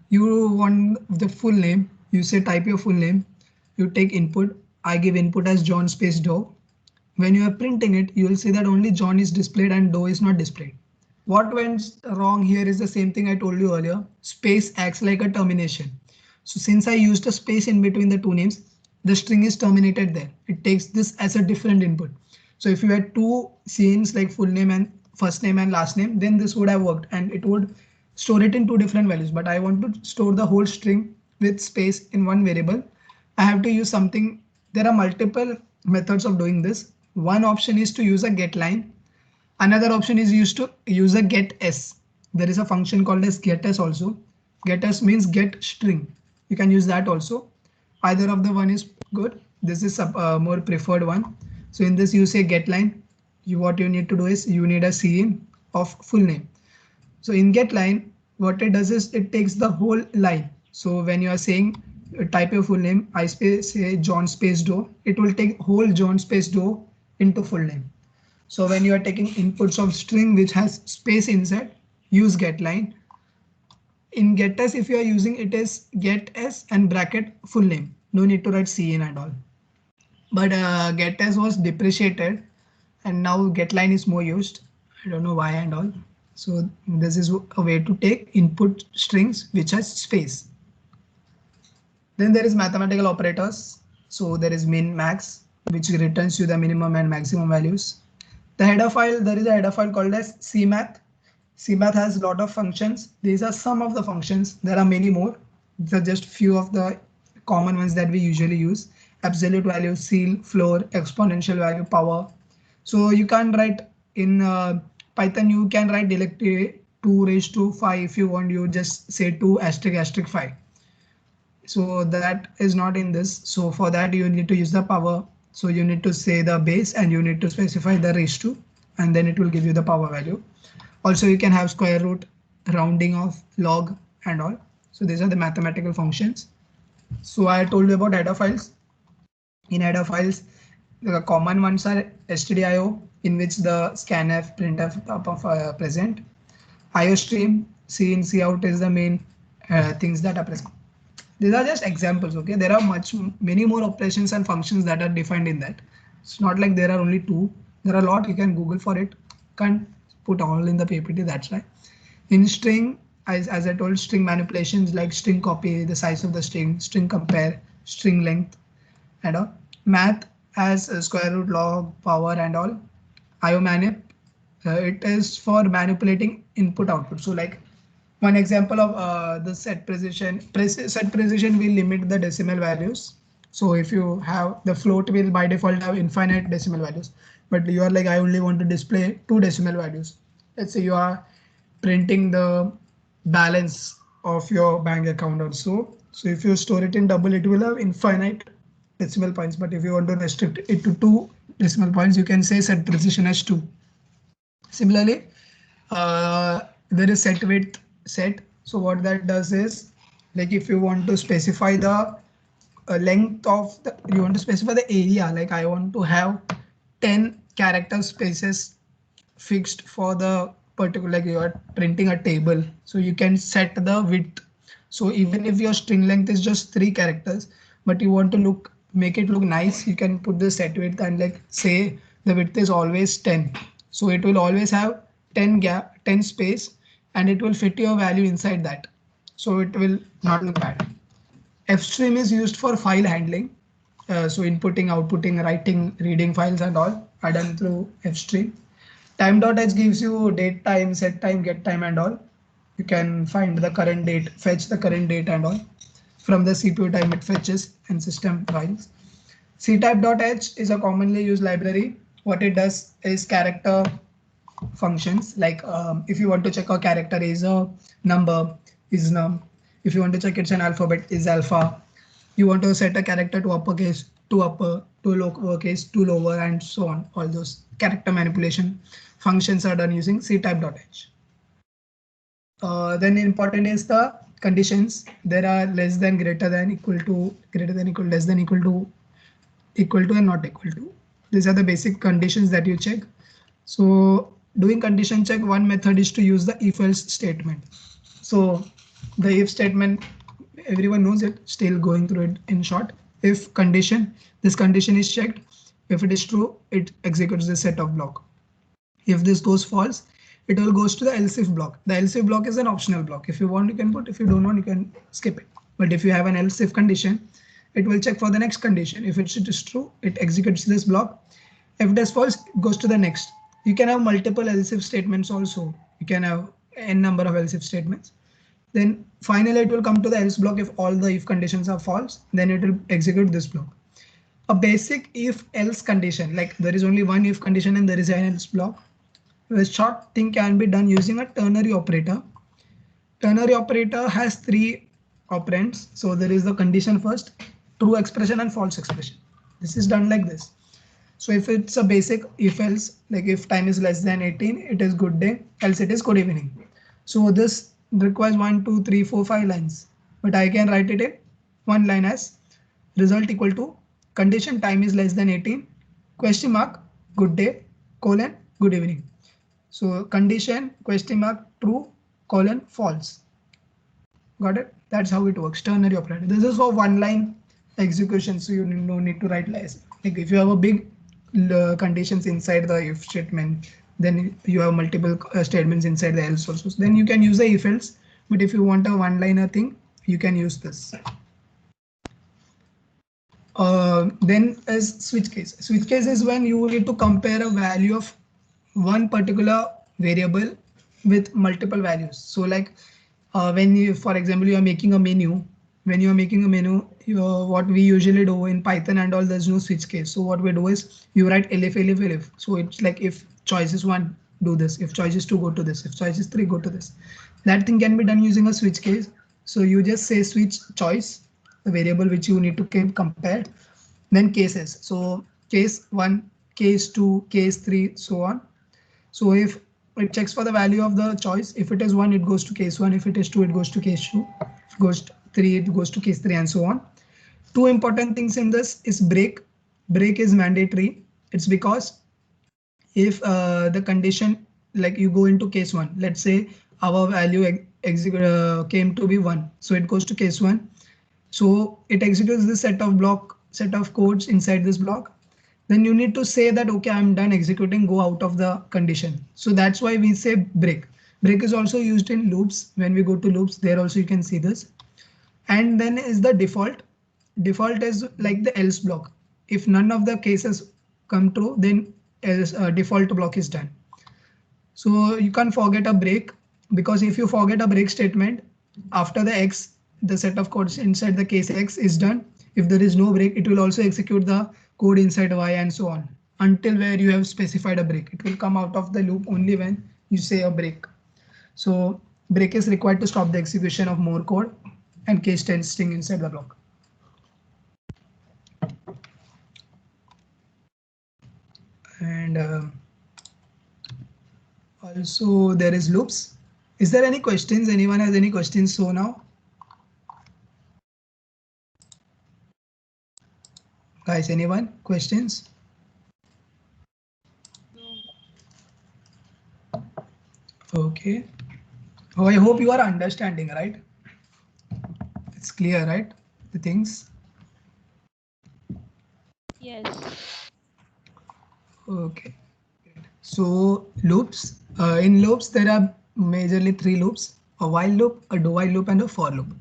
you want the full name, you say type your full name, you take input, I give input as John space Doe. When you are printing it, you will see that only John is displayed and Doe is not displayed. What went wrong here is the same thing I told you earlier. Space acts like a termination. So since I used a space in between the two names, the string is terminated there. It takes this as a different input. So if you had two scenes like full name and first name and last name, then this would have worked and it would store it in two different values. But I want to store the whole string with space in one variable. I have to use something. There are multiple methods of doing this. One option is to use a get line. Another option is used to use a getS. There is a function called as getS also. GetS means get string. You can use that also. Either of the one is good. This is a more preferred one. So in this you say get line. What you need to do is you need a cin of full name. So in get line, what it does is it takes the whole line. So when you are saying type your full name, I space say John space Doe, it will take whole John space Doe into full name. So when you are taking inputs of string which has space inside, use getLine. In getS, if you are using it is getS and bracket full name. No need to write cin and all. But getS was depreciated and now getLine is more used. I don't know why and all. So this is a way to take input strings which has space. Then there is mathematical operators. So there is min max, which returns you the minimum and maximum values. The header file, there is a header file called as cmath. Cmath has a lot of functions. These are some of the functions. There are many more. These are just few of the common ones that we usually use. Absolute value, ceil, floor, exponential value, power. So you can't write in Python, you can write directly 2 raised to 5. If you want, you just say 2 asterisk asterisk 5. So that is not in this. So for that, you need to use the power. So you need to say the base and you need to specify the raised to, and then it will give you the power value. Also, you can have square root, rounding off, log, and all. So these are the mathematical functions. So I told you about header files. In header files, the common ones are stdio, in which the scanf, printf are present. IOStream, C in, C out is the main things that are present. These are just examples. Okay, there are many more operations and functions that are defined in that. It's not like there are only two. There are a lot. You can Google for it. Can't put all in the PPT. That's why. In string, as I told, string manipulations like string copy, the size of the string compare, string length, and all. Math as square root, log, power, and all. IO manip, it is for manipulating input output. So like one example of the set precision will limit the decimal values. So if you have the float will by default have infinite decimal values, but you are like, I only want to display 2 decimal values. Let's say you are printing the balance of your bank account or so. So if you store it in double, it will have infinite decimal points. But if you want to restrict it to 2 decimal points, you can say set precision as 2. Similarly, there is set width set. So what that does is, like if you want to specify the length of the, you want to specify the area, like I want to have 10 character spaces fixed for the particular, like you are printing a table, so you can set the width. So even if your string length is just 3 characters, but you want to make it look nice, you can put the set width and like say the width is always 10. So it will always have 10 space, and it will fit your value inside that. So it will not look bad. Fstream is used for file handling. So inputting, outputting, writing, reading files and all are done through Fstream. Time.h gives you date time, set time, get time and all. You can find the current date, fetch the current date and all. From the CPU time it fetches and system files. ctype.h is a commonly used library. What it does is character functions, like if you want to check a character is a number, is num. If you want to check it's an alphabet, is alpha. You want to set a character to uppercase, to upper, to lowercase, to lower, and so on. All those character manipulation functions are done using ctype.h. Then important is the conditions. There are less than, greater than, equal to, less than, equal to, and not equal to. These are the basic conditions that you check. So doing condition check, one method is to use the if else statement. So the if statement, everyone knows it, still going through it in short. If condition, this condition is checked. If it is true, it executes the set of block. If this goes false, it all goes to the else if block. The else if block is an optional block. If you want, you can put. If you don't want, you can skip it. But if you have an else if condition, it will check for the next condition. If it is true, it executes this block. If it is false, it goes to the next. You can have multiple else if statements also. You can have n number of else if statements. Then finally it will come to the else block. If all the if conditions are false, then it will execute this block. A basic if else condition, like there is only one if condition and there is an else block. The short thing can be done using a ternary operator. Ternary operator has 3 operands. So there is the condition first, true expression and false expression. This is done like this. So if it's a basic if else, like if time is less than 18, it is good day, else it is good evening. So this requires 1, 2, 3, 4, 5 lines, but I can write it in one line as result equal to condition time is less than 18, question mark, good day, colon, good evening. So condition, question mark, true, colon, false. Got it? That's how it works. Ternary operator. This is for one line execution, so you no need to write less. Like if you have a big conditions inside the if statement, then you have multiple statements inside the else also. So then you can use the if else, but if you want a one liner thing, you can use this. Then is switch case. Switch case is when you need to compare a value of one particular variable with multiple values. So like when you, for example, you are making a menu. When you are making a menu, what we usually do in Python and all, there's no switch case. So what we do is you write elif. So it's like if choice is 1, do this. If choice is 2, go to this. If choice is 3, go to this. That thing can be done using a switch case. So you just say switch choice, the variable which you need to keep compared, then cases. So case 1, case 2, case 3, so on. So if it checks for the value of the choice, if it is 1, it goes to case 1. If it is 2, it goes to case 2. If it goes to 3, it goes to case 3, and so on. Two important things in this is break. Break is mandatory. It's because if the condition, like you go into case 1, let's say our value came to be 1, so it goes to case 1. So it executes this set of codes inside this block. Then you need to say that, okay, I'm done executing, go out of the condition. So that's why we say break. Break is also used in loops. When we go to loops, there also you can see this. And then is the default. Default is like the else block. If none of the cases come true, then else default block is done. So you can't forget a break, because if you forget a break statement after the X, the set of codes inside the case X is done. If there is no break, it will also execute the code inside Y and so on until where you have specified a break. It will come out of the loop only when you say a break. So break is required to stop the execution of more code and case testing inside the block. And also there is loops. Is there any questions? Anyone has any questions so now? Guys, anyone? Questions? Okay. Oh, I hope you are understanding, right? It's clear, right? The things.
Yes.
Okay. So loops. In loops, there are majorly 3 loops: a while loop, a do while loop, and a for loop.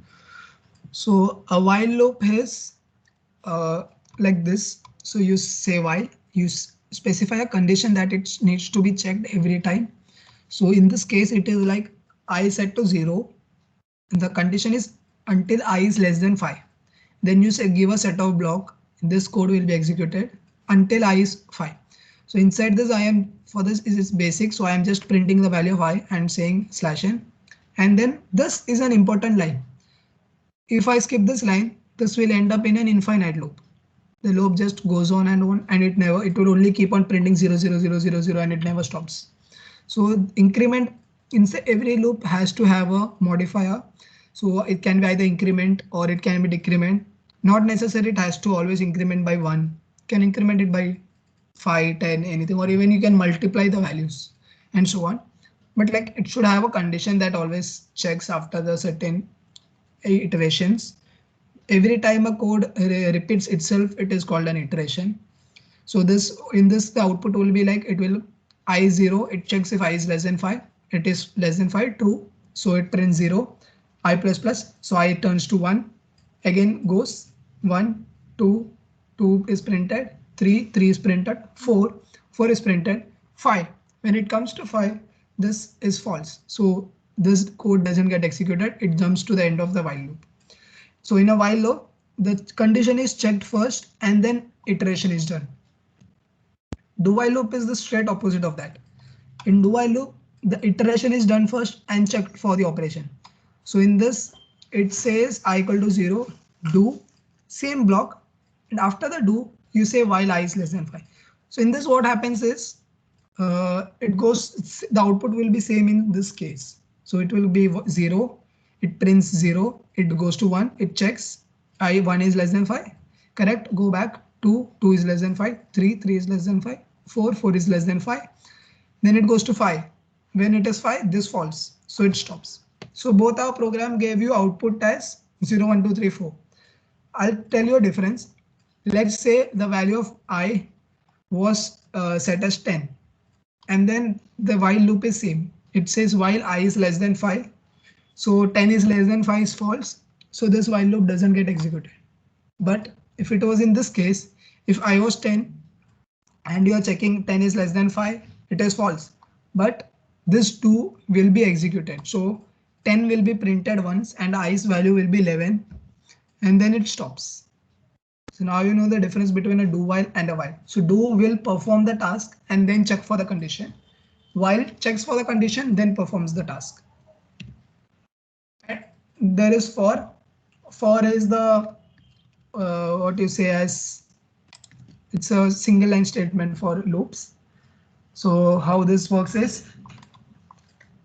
So a while loop is like this. So you say while, you specify a condition that it needs to be checked every time. So in this case, it is like I set to 0. And the condition is until I is less than 5. Then you say give a set of block. This code will be executed until I is 5. So inside this, I am for this is basic. So I am just printing the value of I and saying /n. And then this is an important line. If I skip this line, this will end up in an infinite loop. The loop just goes on, and it will only keep on printing 0, 0, 0, 0, 0, and it never stops. So increment inside every loop has to have a modifier. So it can be either increment or it can be decrement. Not necessary it has to always increment by 1. You can increment it by 5, 10, anything, or even you can multiply the values and so on. But like it should have a condition that always checks after the certain iterations. Every time a code repeats itself, it is called an iteration. So this in this the output will be like it will I is 0. It checks if I is less than 5. It is less than 5, true. So it prints 0. I plus plus. So I turns to 1. Again goes 1, 2, 2 is printed. 3, 3 is printed. 4, 4 is printed. 5. When it comes to 5, this is false. So this code doesn't get executed. It jumps to the end of the while loop. So in a while loop, the condition is checked first and then iteration is done. Do while loop is the straight opposite of that. In do while loop, the iteration is done first and checked for the operation. So in this, it says I equal to 0, do, same block, and after the do, you say while I is less than 5. So in this, what happens is it goes, the output will be same in this case. So it will be 0, it prints 0, it goes to 1, it checks I 1 is less than 5, correct, go back, 2, 2 is less than 5, 3, 3 is less than 5, 4, 4 is less than 5, then it goes to 5. When it is 5, this falls, so it stops. So both our program gave you output as 0, 1, 2, 3, 4. I'll tell you a difference. Let's say the value of I was set as 10. And then the while loop is same. It says while I is less than 5. So 10 is less than 5 is false. So this while loop doesn't get executed. But if it was in this case, if I was 10 and you are checking 10 is less than 5, it is false. But this 2 will be executed. So 10 will be printed once and I's value will be 11 and then it stops. So now you know the difference between a do while and a while. So do will perform the task and then check for the condition. While it checks for the condition, then performs the task. And there is for. For is the what you say as it's a single line statement for loops. So how this works is,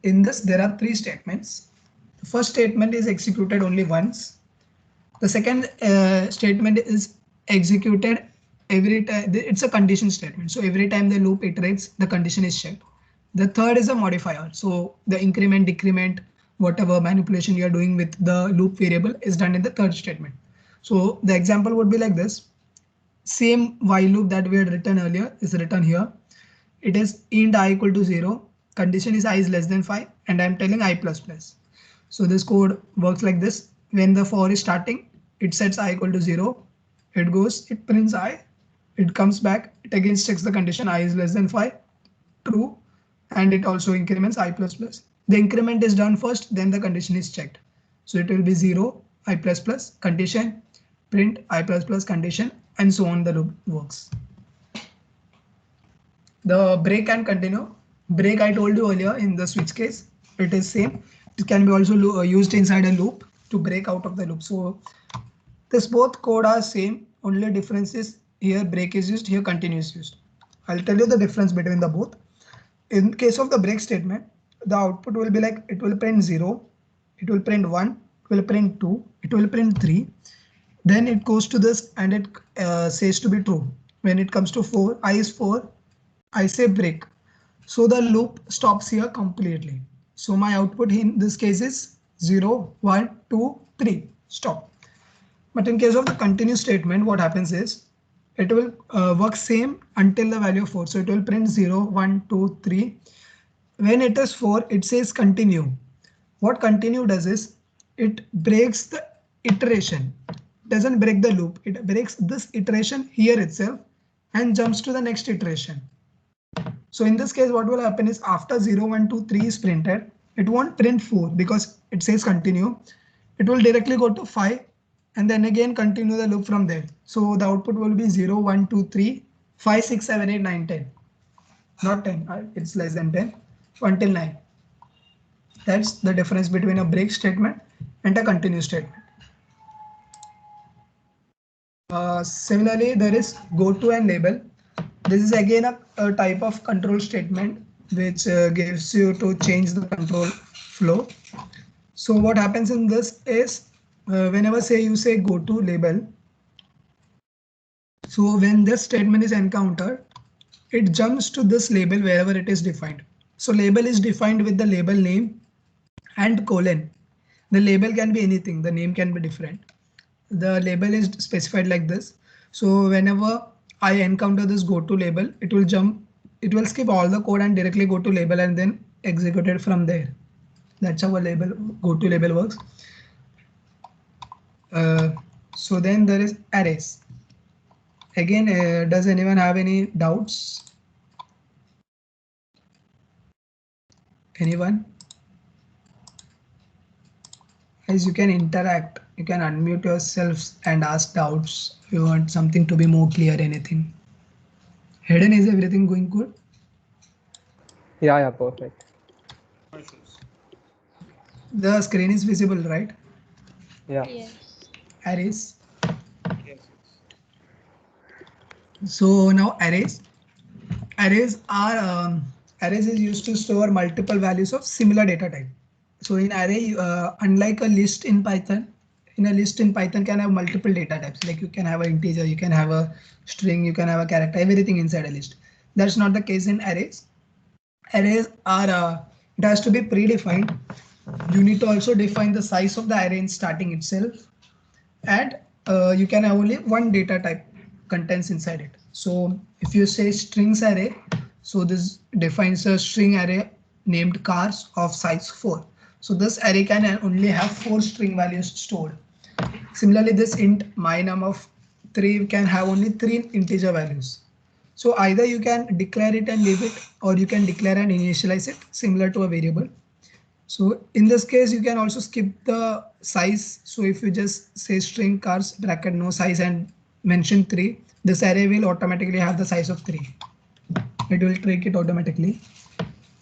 in this there are three statements. The first statement is executed only once. The second statement is executed every time. It's a condition statement. So every time the loop iterates, the condition is checked. The third is a modifier. So the increment, decrement, whatever manipulation you are doing with the loop variable is done in the third statement. So the example would be like this. Same while loop that we had written earlier is written here. It is int I equal to 0. Condition is I is less than 5 and I'm telling I plus plus. So this code works like this. When the for is starting, it sets I equal to 0. It goes, it prints I. It comes back. It again checks the condition I is less than 5. True. And it also increments I plus plus. The increment is done first, then the condition is checked. So it will be 0, I plus plus, condition, print, I plus plus, condition, and so on the loop works. The break and continue. Break I told you earlier in the switch case, it is same. It can be also used inside a loop to break out of the loop. So this both code are same, only difference is here break is used, here continue is used. I'll tell you the difference between the both. In case of the break statement, the output will be like it will print 0, it will print 1, it will print 2, it will print 3. Then it goes to this and it says to be true. When it comes to 4, I is 4, I say break. So the loop stops here completely. So my output in this case is 0, 1, 2, 3, stop. But in case of the continue statement, what happens is it will work same until the value of 4. So it will print 0, 1, 2, 3. When it is 4, it says continue. What continue does is it breaks the iteration. Doesn't break the loop. It breaks this iteration here itself and jumps to the next iteration. So in this case, what will happen is after 0, 1, 2, 3 is printed, it won't print 4 because it says continue. It will directly go to 5 and then again continue the loop from there. So the output will be 0, 1, 2, 3, 5, 6, 7, 8, 9, 10. Not 10, it's less than 10 until 9. That's the difference between a break statement and a continue statement. Similarly, there is go to and label. This is again a type of control statement which gives you to change the control flow. So what happens in this is whenever say you say go to label. So when this statement is encountered, it jumps to this label wherever it is defined. So label is defined with the label name and colon. The label can be anything. The name can be different. The label is specified like this. So whenever I encounter this go to label, it will jump, it will skip all the code and directly go to label and then execute it from there. That's how a label go to label works. So then there is arrays. Again, does anyone have any doubts? Anyone? As you can interact, you can unmute yourselves and ask doubts if you want something to be more clear, anything. Hayden, is everything going good?
Yeah, perfect.
The screen is visible, right?
Yeah.
Yes.
Arrays. So now arrays. Arrays is used to store multiple values of similar data type. So in array, unlike a list in Python, in a list in Python can have multiple data types. Like you can have an integer, you can have a string, you can have a character, everything inside a list. That's not the case in arrays. Arrays are it has to be predefined. You need to also define the size of the array in starting itself, and you can have only one data type contents inside it. So if you say strings array, so this defines a string array named cars of size 4. So this array can only have 4 string values stored. Similarly, this int my num of 3 can have only 3 integer values. So either you can declare it and leave it, or you can declare and initialize it similar to a variable. So in this case, you can also skip the size. So if you just say string cars bracket no size and mention 3, this array will automatically have the size of 3. It will take it automatically.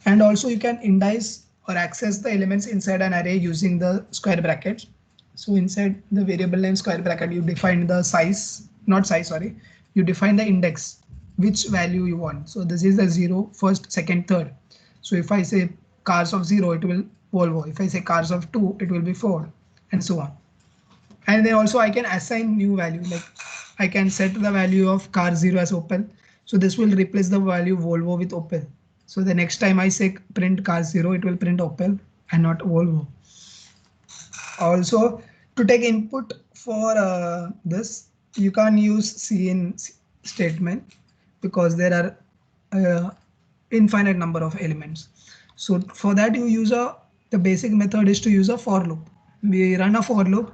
And also you can indice or access the elements inside an array using the square brackets. So inside the variable name square bracket, you define the size, not size, sorry, you define the index, which value you want. So this is the 0, first, second, third. So if I say cars of 0, it will Volvo. If I say cars of 2, it will be Ford, and so on. And then also I can assign new value, like I can set the value of car 0 as Opel. So this will replace the value Volvo with Opel. So the next time I say print car 0, it will print Opel and not Volvo. Also, to take input for this, you can't use cin statement because there are infinite number of elements. So for that you use the basic method is to use a for loop. We run a for loop,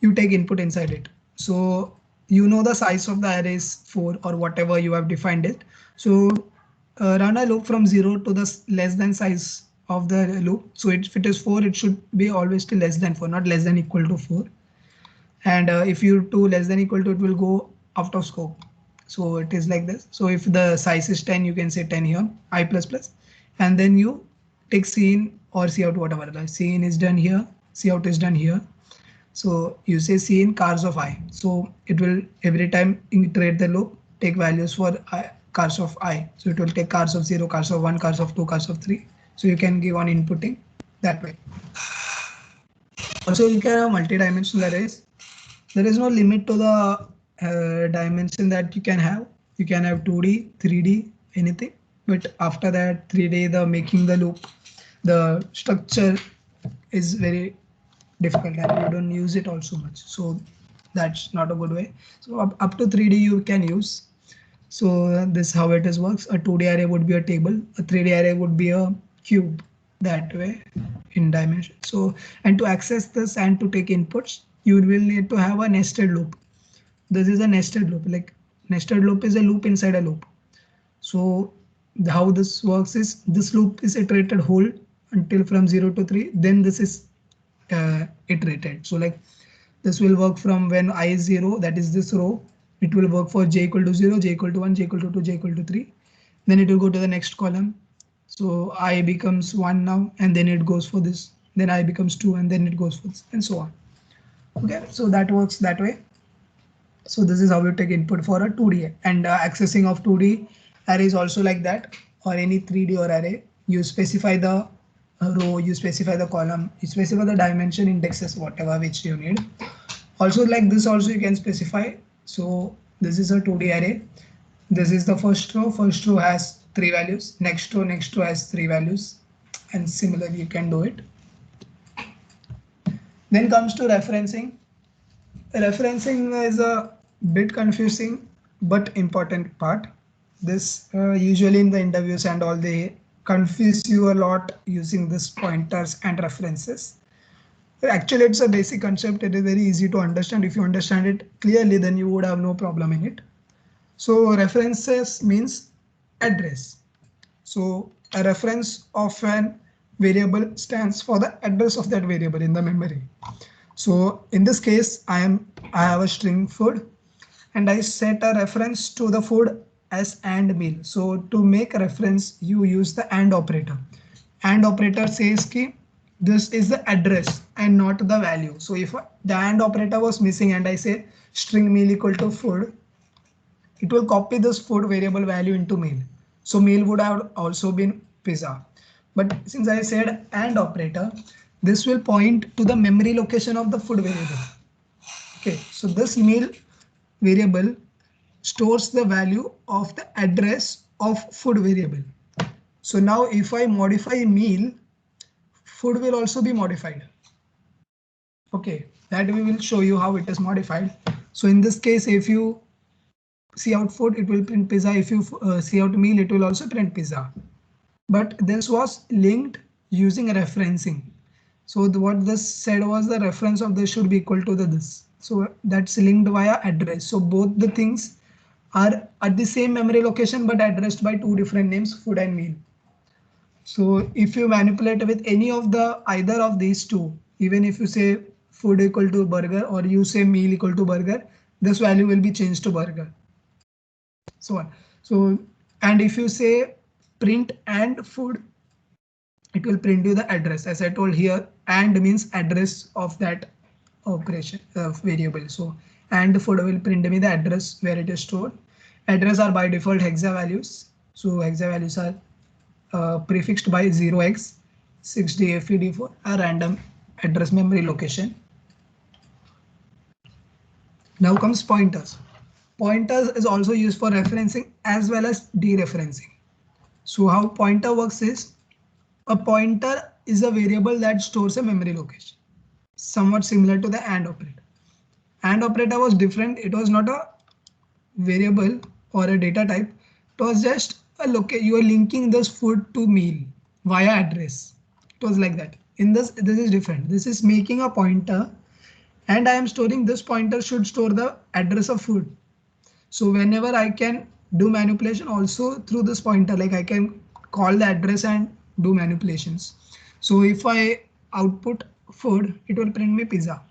you take input inside it. So you know the size of the array is 4 or whatever you have defined it. So run a loop from 0 to the less than size of the loop. So if it is 4, it should be always to less than 4, not less than equal to 4. And if you do less than equal to, it will go out of scope. So it is like this. So if the size is 10, you can say 10 here, I plus plus, and then you take cin or cout, whatever. Like cin is done here, cout is done here. So you say cin cars of I. So it will every time iterate the loop, take values for cars of I. So it will take cars of 0, cars of 1, cars of 2, cars of 3. So you can give on inputting that way. Also, you can have multi-dimensional arrays. There is no limit to the dimension that you can have. You can have 2D, 3D, anything. But after that 3D, the making the loop, the structure is very difficult and you don't use it also much. So that's not a good way. So up to 3D you can use. So this how it is works. A 2D array would be a table. A 3D array would be a cube, that way in dimension. So and to access this and to take inputs, you will need to have a nested loop. This is a nested loop. Like nested loop is a loop inside a loop. So how this works is this loop is iterated whole until from 0 to 3. Then this is iterated. So like this will work from when I is 0, that is this row. It will work for j equal to 0, j equal to 1, j equal to 2, j equal to 3. Then it will go to the next column. So I becomes 1 now, and then it goes for this. Then I becomes 2, and then it goes for this, and so on. Okay, so that works that way. So this is how you take input for a 2D, and accessing of 2D array is also like that, or any 3D or array. You specify the row, you specify the column, you specify the dimension, indexes, whatever which you need. Also like this also you can specify. So this is a 2D array. This is the first row. First row has 3 values. Next row has 3 values, and similarly you can do it. Then comes to referencing. Referencing is a bit confusing but important part. This usually in the interviews and all, they confuse you a lot using this pointers and references. Actually, it's a basic concept. It is very easy to understand. If you understand it clearly, then you would have no problem in it. So references means address. So a reference of an variable stands for the address of that variable in the memory. So in this case, I have a string food, and I set a reference to the food as and meal. So to make a reference, you use the and operator. And operator says ki this is the address and not the value. So if the and operator was missing and I say string meal equal to food, it will copy this food variable value into meal. So meal would have also been pizza. But since I said and operator, this will point to the memory location of the food variable. Okay, so this meal variable stores the value of the address of food variable. So now if I modify meal, food will also be modified. Okay, that we will show you how it is modified. So in this case, if you cout food, it will print pizza. If you cout meal, it will also print pizza. But this was linked using referencing. So what this said was the reference of this should be equal to this. So that's linked via address. So both the things are at the same memory location but addressed by 2 different names, food and meal. So if you manipulate with any of the either of these two, even if you say food equal to burger or you say meal equal to burger, this value will be changed to burger. So on. So and if you say print and food, it will print you the address. As I told here, and means address of that operation variable. So and food will print me the address where it is stored. Address are by default hexa values. So hexa values are prefixed by 0x 60FED4 a random address memory location. Now comes pointers. Pointers is also used for referencing as well as dereferencing. So how pointer works is, a pointer is a variable that stores a memory location, somewhat similar to the AND operator. AND operator was different. It was not a variable or a data type. It was just a you are linking this food to meal via address. It was like that. In this is different. This is making a pointer, and I am storing this pointer should store the address of food. So whenever I can do manipulation also through this pointer, like I can call the address and do manipulations. So if I output food, it will print me pizza.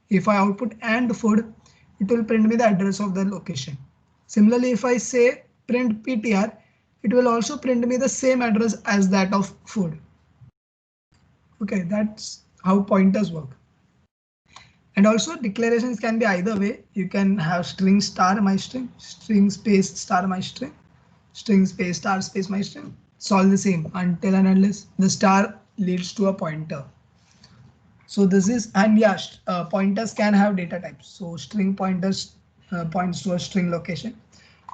If I output and food, it will print me the address of the location. Similarly, if I say print PTR, it will also print me the same address as that of food. Okay, that's how pointers work. And also declarations can be either way. You can have string star my string, string space star my string, string space star space my string. It's all the same until and unless the star leads to a pointer. So this is, and yeah, pointers can have data types. So string pointers points to a string location.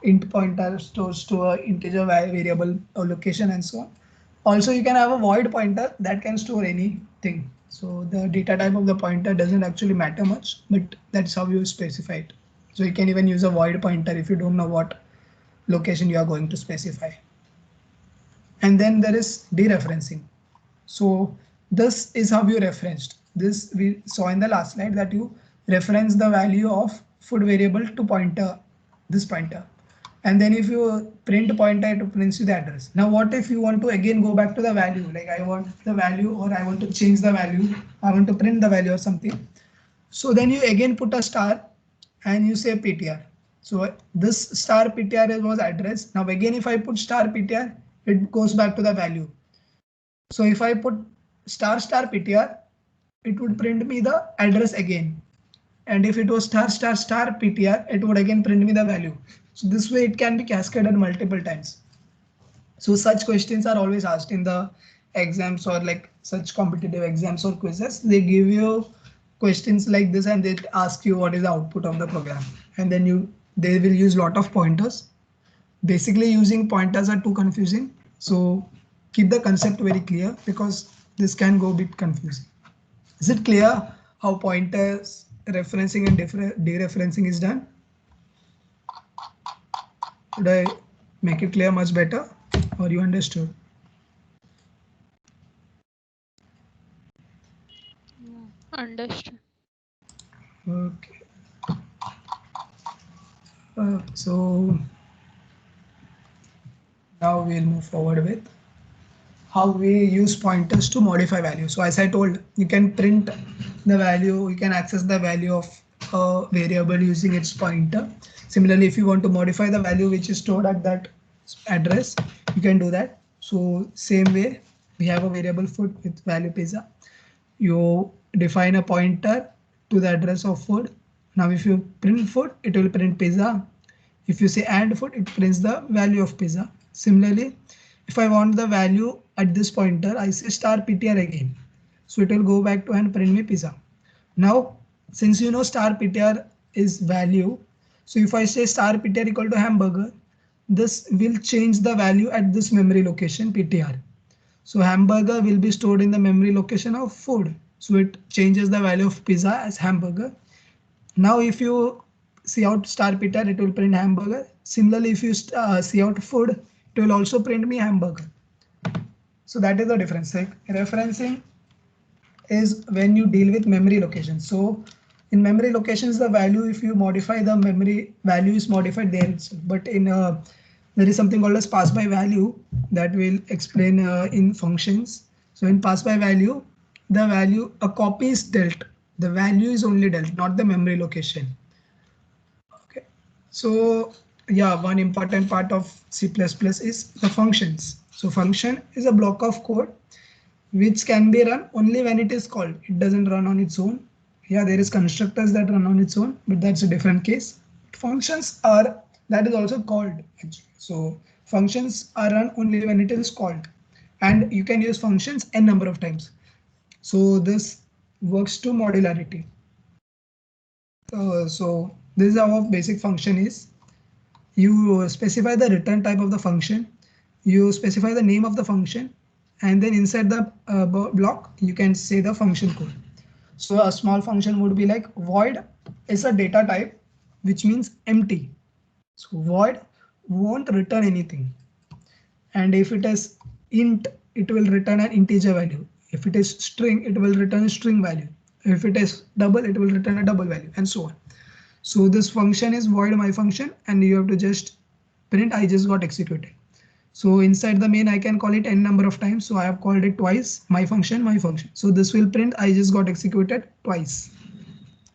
Int pointer stores to a integer variable or location and so on. Also, you can have a void pointer that can store anything. So the data type of the pointer doesn't actually matter much, but that's how you specify it. So you can even use a void pointer if you don't know what location you are going to specify. And then there is dereferencing. So this is how you referenced. This we saw in the last slide, that you reference the value of food variable to pointer, this pointer. And then if you print pointer, it prints you the address. Now what if you want to again go back to the value, like I want the value or I want to change the value, I want to print the value or something. So then you again put a star and you say PTR. So this star PTR was address. Now again if I put star PTR, it goes back to the value. So if I put star star PTR, it would print me the address again. And if it was star star star PTR, it would again print me the value. So this way it can be cascaded multiple times. So such questions are always asked in the exams or like such competitive exams or quizzes. They give you questions like this and they ask you what is the output of the program. And then they will use lot of pointers. Basically using pointers are too confusing. So keep the concept very clear because this can go a bit confusing. Is it clear how pointers referencing and dereferencing is done? Should I make it clear much better, or you understood?
Understood.
Okay. So now we'll move forward with how we use pointers to modify value. So as I told, you can print the value, you can access the value of a variable using its pointer. Similarly, if you want to modify the value which is stored at that address, you can do that. So same way, we have a variable food with value pizza. You define a pointer to the address of food. Now if you print food, it will print pizza. If you say and food, it prints the value of pizza. Similarly, if I want the value at this pointer, I say star PTR again. So it will go back to and print me pizza. Now, since you know star PTR is value, so if I say star PTR equal to hamburger, this will change the value at this memory location PTR. So hamburger will be stored in the memory location of food. So it changes the value of pizza as hamburger. Now if you see out star PTR, it will print hamburger. Similarly, if you see out food, it will also print me hamburger. So that is the difference. Like referencing is when you deal with memory locations. So in memory locations, the value, if you modify the memory value is modified there itself. But in there is something called as pass by value that will explain in functions. So in pass by value, the value, a copy is dealt. The value is only dealt, not the memory location. Okay. So yeah, one important part of C++ is the functions. So function is a block of code which can be run only when it is called. It doesn't run on its own. Yeah, there is constructors that run on its own, but that's a different case. Functions are, that is also called actually. So functions are run only when it is called, and you can use functions n number of times. So this works to modularity. So this is how a basic function is. You specify the return type of the function, you specify the name of the function, and then inside the block you can say the function code. So a small function would be like void is a data type, which means empty. So void won't return anything, and if it is int, it will return an integer value. If it is string, it will return a string value. If it is double, it will return a double value, and so on. So this function is void my function, and you have to just print I just got executed. So inside the main I can call it n number of times. So I have called it twice, my function, my function. So this will print I just got executed twice.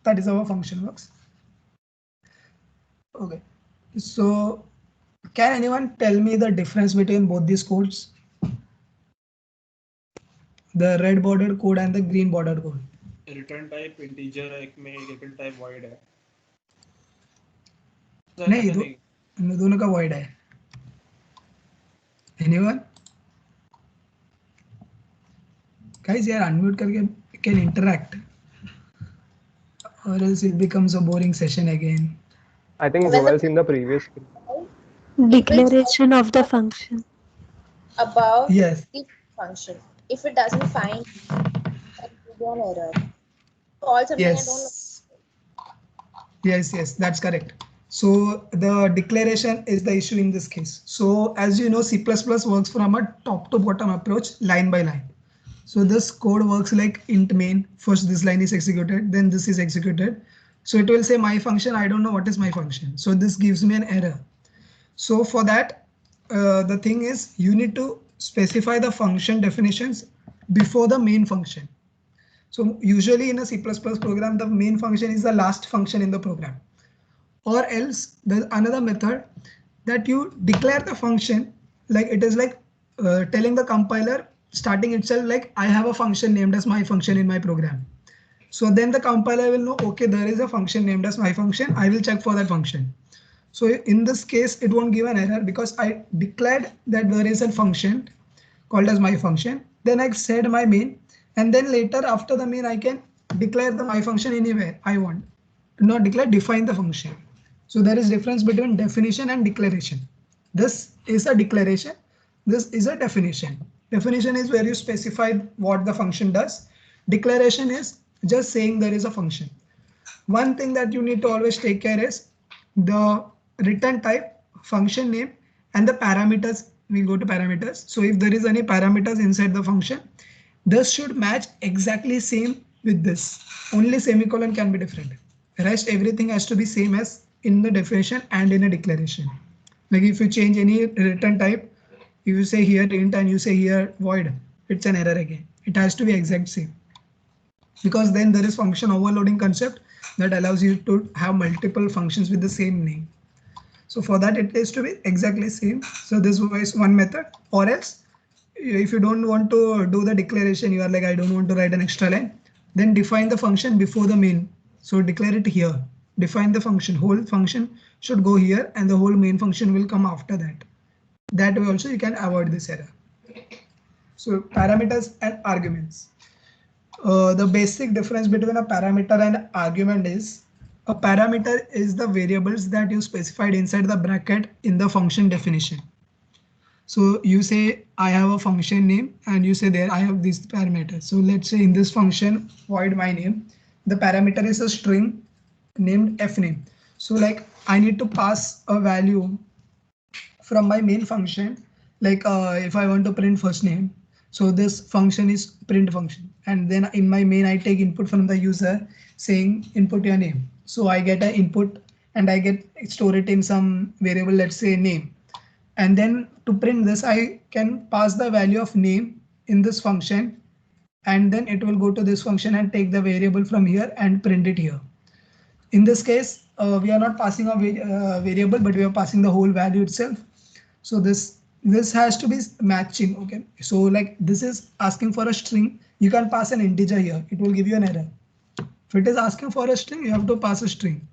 That is how a function works. Okay, so can anyone tell me the difference between both these codes? The red bordered code and the green bordered code.
Return type integer है, एक में return type void है.
नहीं, दोनों का void है. Anyone? Guys, यार unmute करके can interact, or else it becomes a boring session again.
I think Joel's in the previous.
Declaration of the function.
About
Yes.
the function. If it doesn't find, it will be an error. Call something I don't know.
Yes, that's correct. So the declaration is the issue in this case. So as you know, C++ works from a top to bottom approach, line by line. So this code works like int main. First this line is executed, then this is executed. So it will say my function, I don't know what is my function. So this gives me an error. So for that, the thing is you need to specify the function definitions before the main function. So usually in a C++ program, the main function is the last function in the program. Or else there's another method that you declare the function, like it is like telling the compiler starting itself like I have a function named as my function in my program. So then the compiler will know, okay, there is a function named as my function. I will check for that function. So in this case, it won't give an error because I declared that there is a function called as my function. Then I said my main, and then later after the main, I can declare the my function anywhere I want. Not declare, define the function. So there is difference between definition and declaration. This is a declaration. This is a definition. Definition is where you specify what the function does. Declaration is just saying there is a function. One thing that you need to always take care is the return type, function name, and the parameters. We go to parameters. So if there is any parameters inside the function, this should match exactly same with this. Only semicolon can be different. Rest everything has to be same as in the definition and in a declaration. Like if you change any return type, if you say here int and you say here void, it's an error again. It has to be exact same, because then there is function overloading concept that allows you to have multiple functions with the same name. So for that it has to be exactly same. So this was one method. Or else if you don't want to do the declaration, you are like I don't want to write an extra line, then define the function before the main. So declare it here. Define the function, whole function should go here and the whole main function will come after that. That way also you can avoid this error. So parameters and arguments. The basic difference between a parameter and argument is a parameter is the variables that you specified inside the bracket in the function definition. So you say I have a function name and you say there I have these parameters. So let's say in this function void my name, the parameter is a string named fname. So like I need to pass a value from my main function, like if I want to print first name, so this function is print function, and then in my main I take input from the user saying input your name. So I get an input and I get store it in some variable, let's say name, and then to print this I can pass the value of name in this function, and then it will go to this function and take the variable from here and print it here. In this case, we are not passing a variable, but we are passing the whole value itself. So this this has to be matching. Okay, so like this is asking for a string, you can pass an integer here, it will give you an error. If it is asking for a string, you have to pass a string.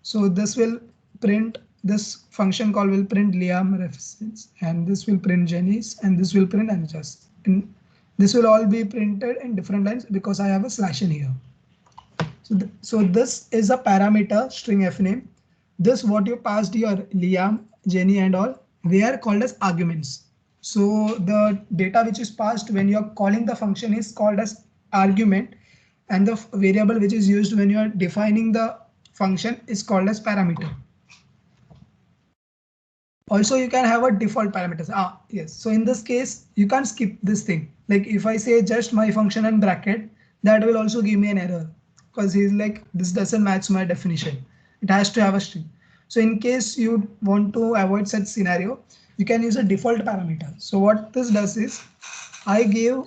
So this will print, this function call will print Liam reference, and this will print Jenny's, and this will print Anuja's. And this will all be printed in different lines because I have a slash in here. So this is a parameter string fname. This what you passed your Liam, Jenny and all, they are called as arguments. So the data which is passed when you are calling the function is called as argument, and the variable which is used when you are defining the function is called as parameter. Also, you can have a default parameters. Yes. So in this case, you can't skip this thing. Like if I say just my function and bracket, that will also give me an error because he's like, this doesn't match my definition. It has to have a string. So in case you want to avoid such scenario, you can use a default parameter. So what this does is I give,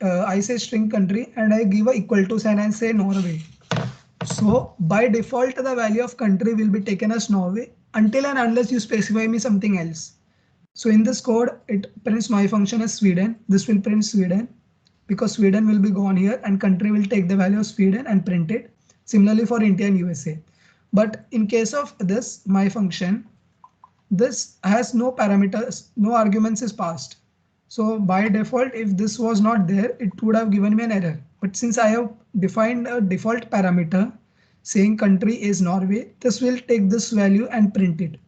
I say string country and I give a equal to sign and say Norway. So by default, the value of country will be taken as Norway until and unless you specify me something else. So in this code, it prints my function as Sweden. This will print Sweden because Sweden will be gone here and country will take the value of Sweden and print it. Similarly for India and USA. But in case of this, my function, this has no parameters, no arguments is passed. So by default, if this was not there, it would have given me an error. But since I have defined a default parameter saying country is Norway, this will take this value and print it.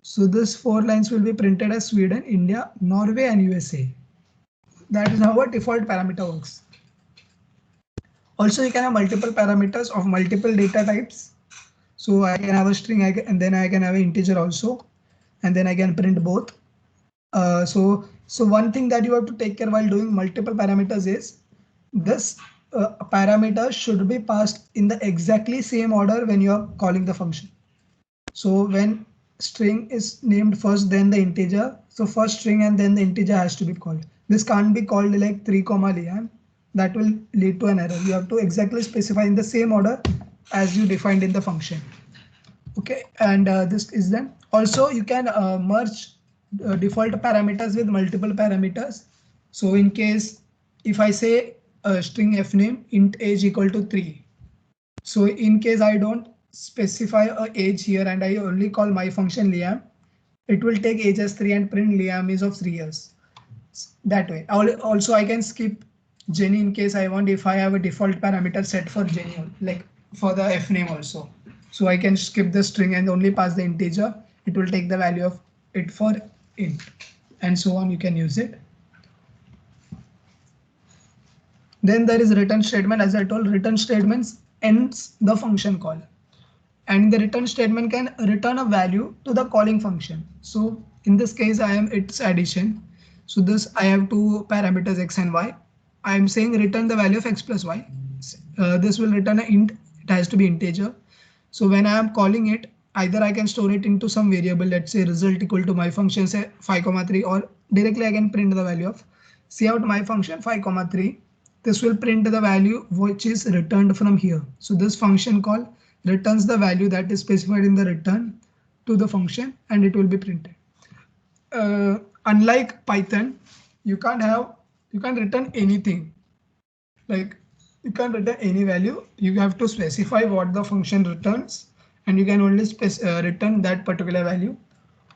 So this 4 lines will be printed as Sweden, India, Norway and USA. That is how a default parameter works. Also, you can have multiple parameters of multiple data types. So I can have a string and then I can have an integer also, and then I can print both. So one thing that you have to take care while doing multiple parameters is this parameter should be passed in the exactly same order when you are calling the function. So when string is named first, then the integer. So first string and then the integer has to be called. This can't be called like 3, Liam. That will lead to an error. You have to exactly specify in the same order as you defined in the function. Okay, and this is then. Also, you can merge default parameters with multiple parameters. So in case if I say string fname int age equal to 3. So in case I don't specify a age here and I only call my function Liam, it will take age as 3 and print Liam is of 3 years. That way. Also, I can skip Jenny in case I want, if I have a default parameter set for Jenny, like for the fname also. So I can skip the string and only pass the integer. It will take the value of it for int and so on. You can use it. Then there is return statement. As I told, return statements ends the function call, and the return statement can return a value to the calling function. So in this case, I am its addition. So this I have 2 parameters x and y. I am saying return the value of x plus y. This will return an int. It has to be integer. So when I am calling it, either I can store it into some variable, let's say result equal to my function say 5, 3, or directly I can print the value of cout my function 5, 3. This will print the value which is returned from here. So this function call returns the value that is specified in the return to the function and it will be printed. Unlike Python, you can't return anything. Like you can't return any value. You have to specify what the function returns and you can only return that particular value.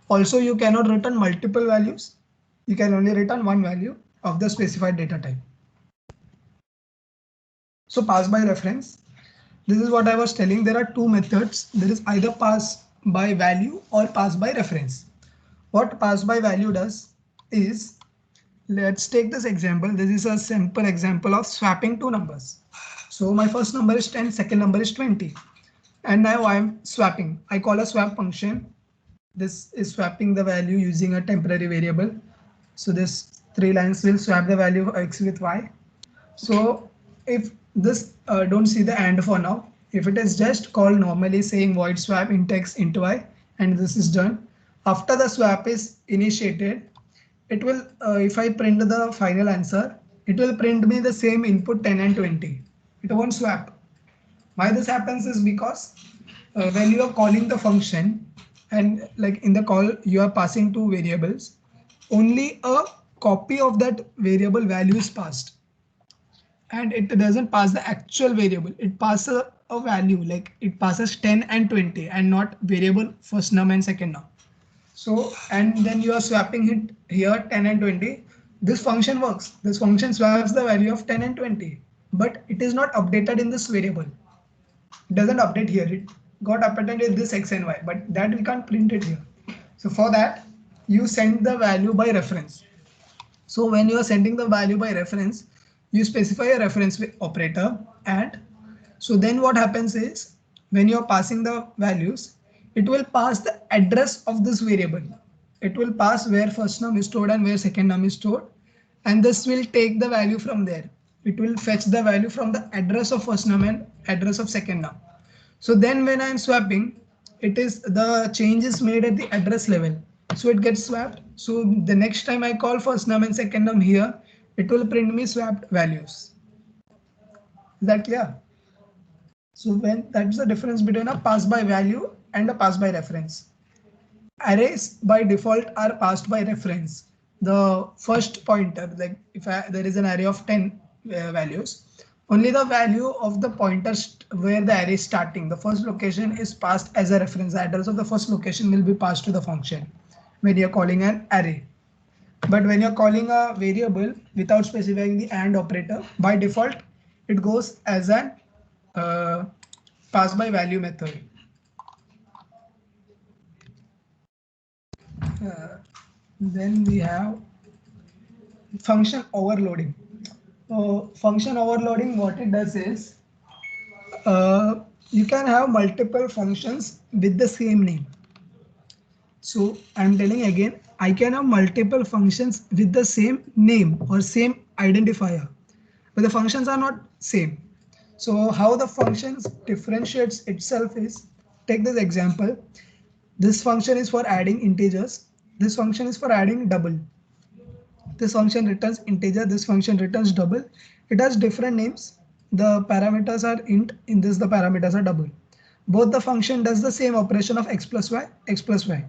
Also, you cannot return multiple values. You can only return one value of the specified data type. So pass by reference. This is what I was telling. There are 2 methods. There is either pass by value or pass by reference. What pass by value does is, let's take this example. This is a simple example of swapping 2 numbers. So my first number is 10, second number is 20. And now I'm swapping. I call a swap function. This is swapping the value using a temporary variable. So this 3 lines will swap the value of x with y. So if this don't see the AND for now. If it is just called normally saying void swap int x into y and this is done. After the swap is initiated, it will if I print the final answer, it will print me the same input 10 and 20. It won't swap. Why this happens is because when you are calling the function and like in the call you are passing 2 variables. only a copy of that variable value is passed. And it doesn't pass the actual variable. It passes a value, like it passes 10 and 20 and not variable first num and second num. So, and then you are swapping it here 10 and 20. This function works. This function swaps the value of 10 and 20, but it is not updated in this variable. It doesn't update here. It got updated with this x and y, but that we can't print it here. So for that, you send the value by reference. So when you are sending the value by reference, you specify a reference operator, and so then what happens is when you are passing the values, it will pass the address of this variable. It will pass where first num is stored and where second num is stored, and this will take the value from there. It will fetch the value from the address of first num and address of second num. So then when I am swapping, it is the change is made at the address level. So it gets swapped. So the next time I call first num and second num here, it will print me swapped values. Is that clear? So when that's the difference between a pass by value and a pass by reference. Arrays by default are passed by reference. The first pointer, like if there is an array of 10 values, only the value of the pointer where the array is starting, the first location is passed as a reference. The address of the first location will be passed to the function when you're calling an array. But when you're calling a variable without specifying the AND operator, by default, it goes as an pass by value method. Then we have function overloading. Function overloading, what it does is you can have multiple functions with the same name. So I'm telling again, I can have multiple functions with the same name or same identifier, but the functions are not same. So how the functions differentiates itself is, take this example. This function is for adding integers. This function is for adding double. This function returns integer. This function returns double. It has different names. The parameters are int. In this, the parameters are double. Both the function does the same operation of x plus y, x plus y.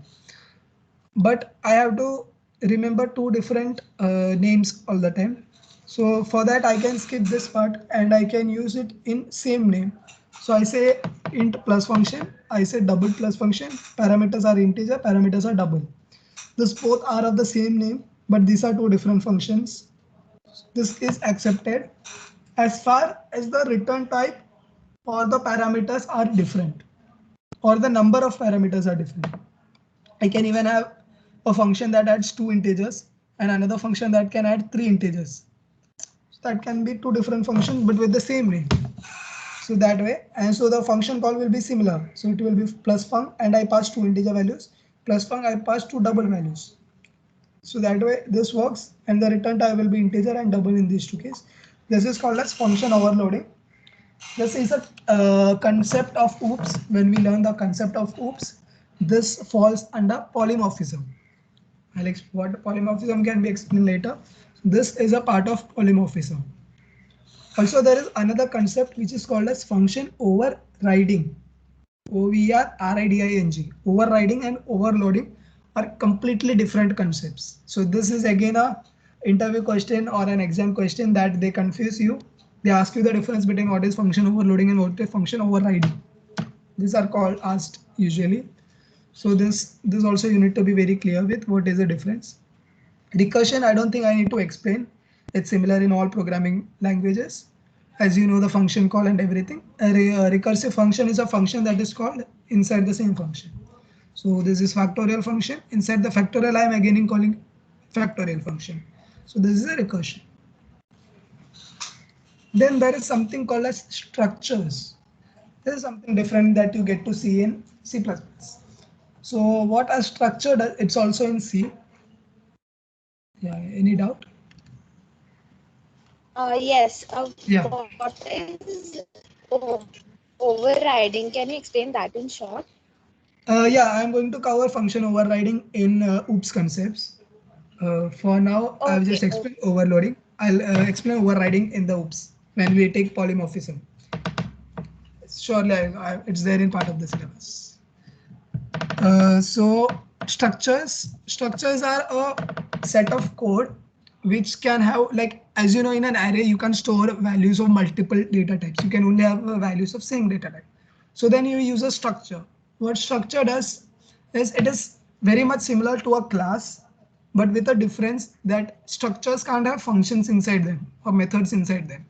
But I have to remember two different names all the time. So for that, I can skip this part and I can use it in same name. So I say int plus function, I say double plus function, parameters are integer, parameters are double. This both are of the same name, but these are two different functions. This is accepted as far as the return type or the parameters are different, or the number of parameters are different. I can even have a function that adds 2 integers and another function that can add 3 integers. So that can be two different functions but with the same name. So that way, and so the function call will be similar. So it will be plus func and I pass 2 integer values, plus func I pass 2 double values. So that way this works, and the return type will be integer and double in these two cases. This is called as function overloading. This is a concept of OOPS. When we learn the concept of OOPS, this falls under polymorphism. What polymorphism can be explained later. This is a part of polymorphism. Also, there is another concept which is called as function overriding. OVRRIDING. Overriding and overloading are completely different concepts. So this is again a interview question or an exam question that they confuse you. They ask you the difference between what is function overloading and what is function overriding. These are called asked usually. So this also you need to be very clear with what is the difference. Recursion, I don't think I need to explain. It's similar in all programming languages. As you know, the function call and everything. A recursive function is a function that is called inside the same function. So this is factorial function. Inside the factorial, I am again calling factorial function. So this is a recursion. Then there is something called as structures. This is something different that you get to see in C++. So what a structure does, it's also in C. Yeah, any doubt?
Yes.
Yeah.
What is overriding? Can you explain that in short?
Yeah, I'm going to cover function overriding in OOPS concepts. For now,
Okay,
I've just explained overloading. I'll explain overriding in the OOPS when we take polymorphism. Surely, it's there in part of the syllabus. So structures are a set of code which can have, like, as you know, in an array you can store values of multiple data types. You can only have values of same data type. So then you use a structure. What structure does is it is very much similar to a class, but with a difference that structures can't have functions inside them or methods inside them.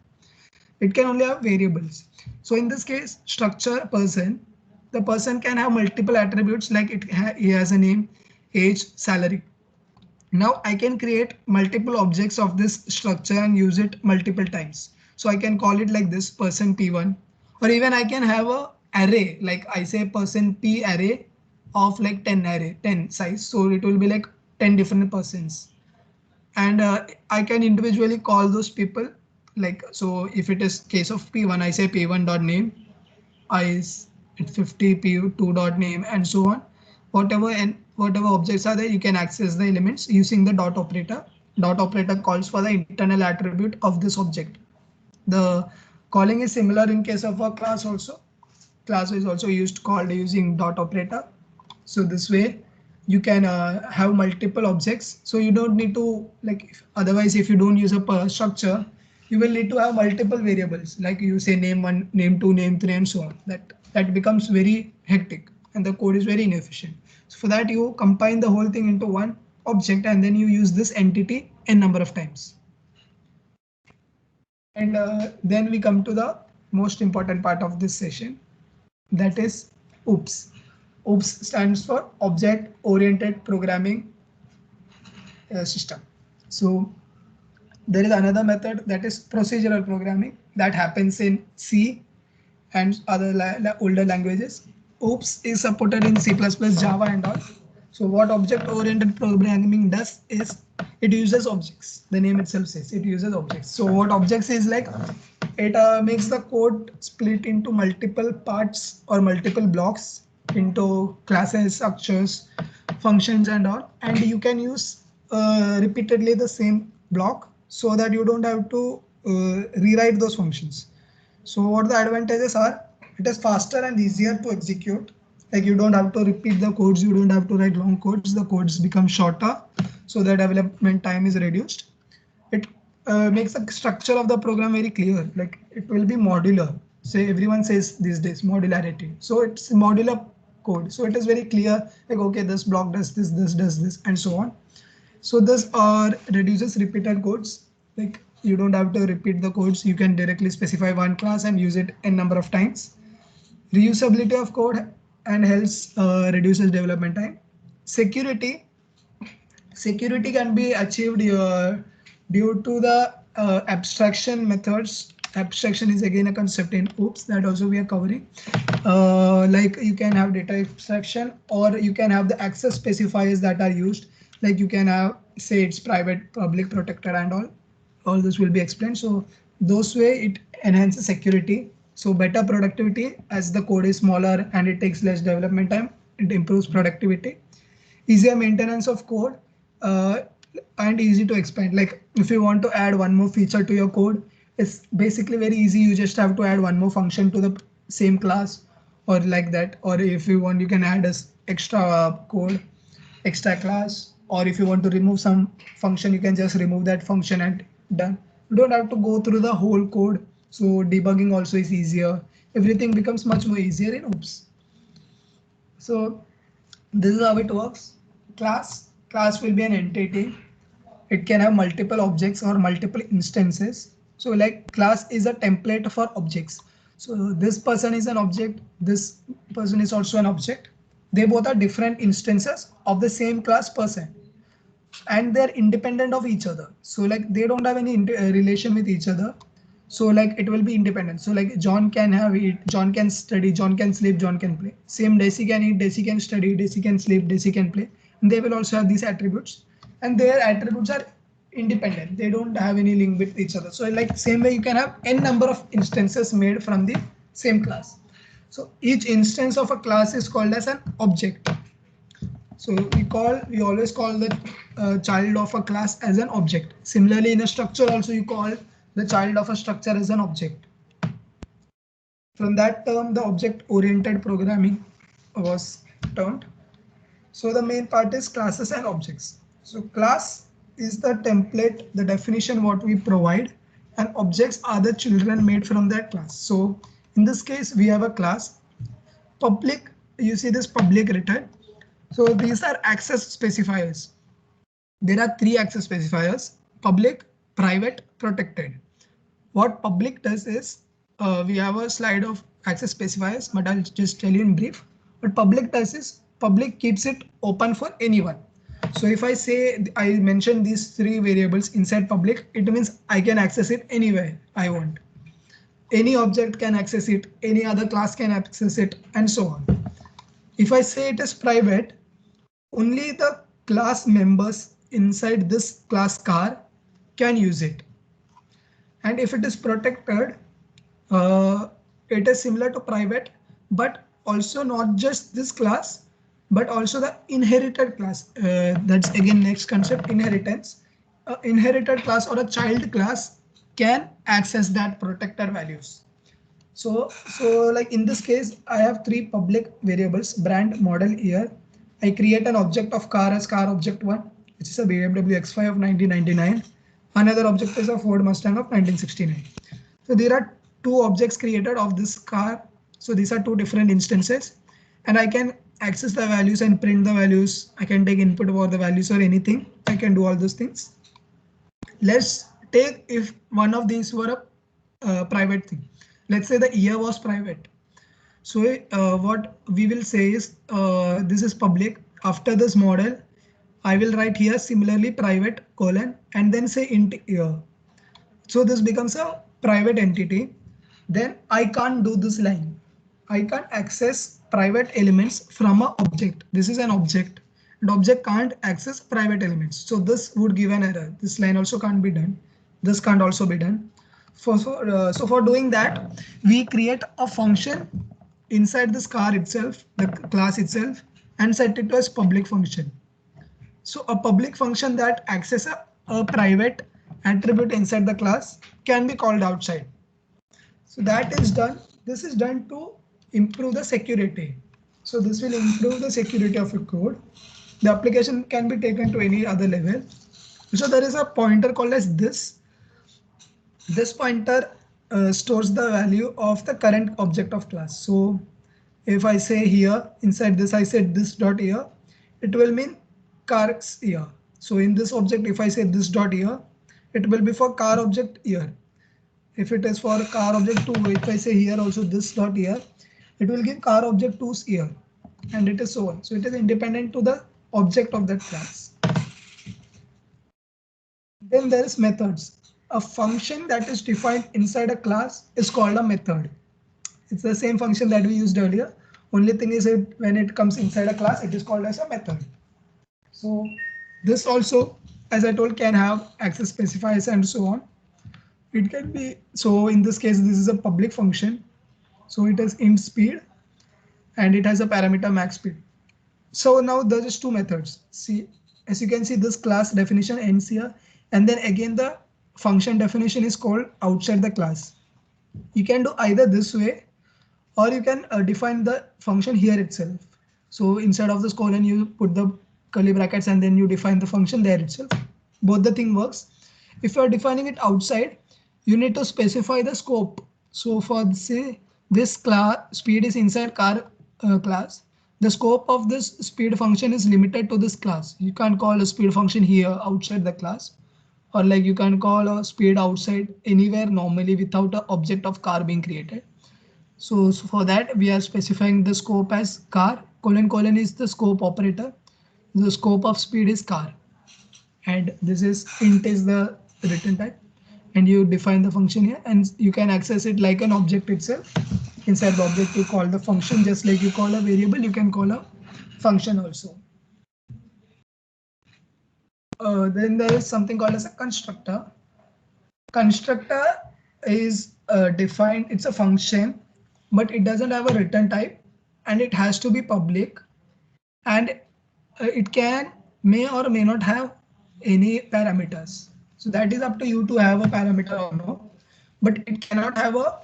It can only have variables. So in this case, structure person, the person can have multiple attributes, like he has a name, age, salary. Now I can create multiple objects of this structure and use it multiple times. So I can call it like this, person P1, or even I can have a array, like I say person P array of like 10 size. So it will be like 10 different persons. And I can individually call those people, like, so if it is case of P1, I say P1 dot name, I is 50 P2 dot name, and so on. Whatever objects are there, you can access the elements using the dot operator. Dot operator calls for the internal attribute of this object. The calling is similar in case of a class also. Class is also called using dot operator. So this way you can have multiple objects. So you don't need to, like, otherwise if you don't use a structure, you will need to have multiple variables, like you say name 1, name 2, name 3, and so on. That becomes very hectic and the code is very inefficient. So for that you combine the whole thing into one object and then you use this entity n number of times. And then we come to the most important part of this session, that is OOPS. OOPS stands for Object Oriented Programming System. So there is another method, that is procedural programming, that happens in C and other older languages. OOPS is supported in C++, Java and all. So what object oriented programming does is it uses objects. The name itself says it uses objects. So what objects is like, it makes the code split into multiple parts or multiple blocks into classes, structures, functions and all. And you can use repeatedly the same block so that you don't have to rewrite those functions. So what the advantages are, it is faster and easier to execute. Like you don't have to repeat the codes, you don't have to write long codes, the codes become shorter, so the development time is reduced. It makes the structure of the program very clear, like it will be modular. Say everyone says these days modularity. So it's modular code. So it is very clear, like, okay, this block does this does this, and so on. So this reduces repeated codes. Like you don't have to repeat the codes. You can directly specify one class and use it n number of times. Reusability of code and helps reduces development time. Security can be achieved due to the abstraction methods. Abstraction is again a concept in OOPS that also we are covering. Like you can have data abstraction, or you can have the access specifiers that are used. Like you can have, say it's private, public, protected and all this will be explained. So those way it enhances security. So better productivity, as the code is smaller and it takes less development time, it improves productivity. Easier maintenance of code and easy to expand. Like if you want to add one more feature to your code, it's basically very easy. You just have to add one more function to the same class or like that. Or if you want, you can add as extra code, extra class, or if you want to remove some function, you can just remove that function and done. You don't have to go through the whole code. So debugging also is easier. Everything becomes much more easier in OOPS. So this is how it works. Class will be an entity. It can have multiple objects or multiple instances. So like class is a template for objects. So this person is an object. This person is also an object. They both are different instances of the same class person, and they're independent of each other. So like they don't have any relation with each other. So like it will be independent. So like John can have eat, John can study, John can sleep, John can play. Same Daisy can eat, Daisy can study, Daisy can sleep, Daisy can play. And they will also have these attributes, and their attributes are independent. They don't have any link with each other. So like same way you can have n number of instances made from the same class. So each instance of a class is called as an object. So we always call the child of a class as an object. Similarly, in a structure also you call the child of a structure as an object. From that term, the object-oriented programming was termed. So the main part is classes and objects. So class is the template, the definition what we provide, and objects are the children made from that class. So in this case, we have a class public. You see this public written. So these are access specifiers. There are three access specifiers: public, private, protected. What public does is, we have a slide of access specifiers, but I'll just tell you in brief. What public does is, public keeps it open for anyone. So if I say I mention these three variables inside public, it means I can access it anywhere I want. Any object can access it, any other class can access it, and so on. If I say it is private, only the class members inside this class car can use it. And if it is protected, it is similar to private, but also not just this class, but also the inherited class. That's again next concept, inheritance. Inherited class or a child class can access that protected values. So like in this case, I have three public variables: brand, model, year. I create an object of car as car object 1, which is a BMW X5 of 1999. Another object is a Ford Mustang of 1969. So there are two objects created of this car. So these are two different instances, and I can access the values and print the values. I can take input for the values or anything. I can do all those things. Let's take if one of these were a private thing. Let's say the year was private. So what we will say is, this is public. After this model, I will write here similarly private colon and then say int year. So this becomes a private entity. Then I can't do this line. I can't access private elements from an object. This is an object. And object can't access private elements. So this would give an error. This line also can't be done. This can't also be done. So for doing that, we create a function inside this car itself, the class itself, and set it as public function. So a public function that accesses a private attribute inside the class can be called outside. So that is done. This is done to improve the security. So this will improve the security of your code. The application can be taken to any other level. So there is a pointer called as this. This pointer stores the value of the current object of class. So if I say here inside this, I said this dot here, it will mean car's year. So in this object, if I say this dot here, it will be for car object year. If it is for car object 2, if I say here also this dot here, it will give car object 2's year, and it is so on. So it is independent to the object of that class. Then there is methods. A function that is defined inside a class is called a method. It's the same function that we used earlier. Only thing is when it comes inside a class, it is called as a method. So this also, as I told, can have access specifiers and so on. It can be, so in this case, this is a public function. So it has int speed and it has a parameter max speed. So now there is two methods. See, as you can see, this class definition ends here. And then again, the function definition is called outside the class. You can do either this way, or you can define the function here itself. So instead of this colon, you put the curly brackets and then you define the function there itself. Both the thing works. If you are defining it outside, you need to specify the scope. So for say this class speed is inside car class, the scope of this speed function is limited to this class. You can't call a speed function here outside the class, or like you can call a speed outside anywhere normally without an object of car being created. So for that, we are specifying the scope as car, colon is the scope operator. The scope of speed is car, and this is int is the return type, and you define the function here, and you can access it like an object itself. Inside the object, you call the function just like you call a variable, you can call a function also. Then there is something called as a constructor. Constructor is defined, it's a function, but it doesn't have a return type, and it has to be public, and it may or may not have any parameters. So that is up to you to have a parameter or no, but it cannot have a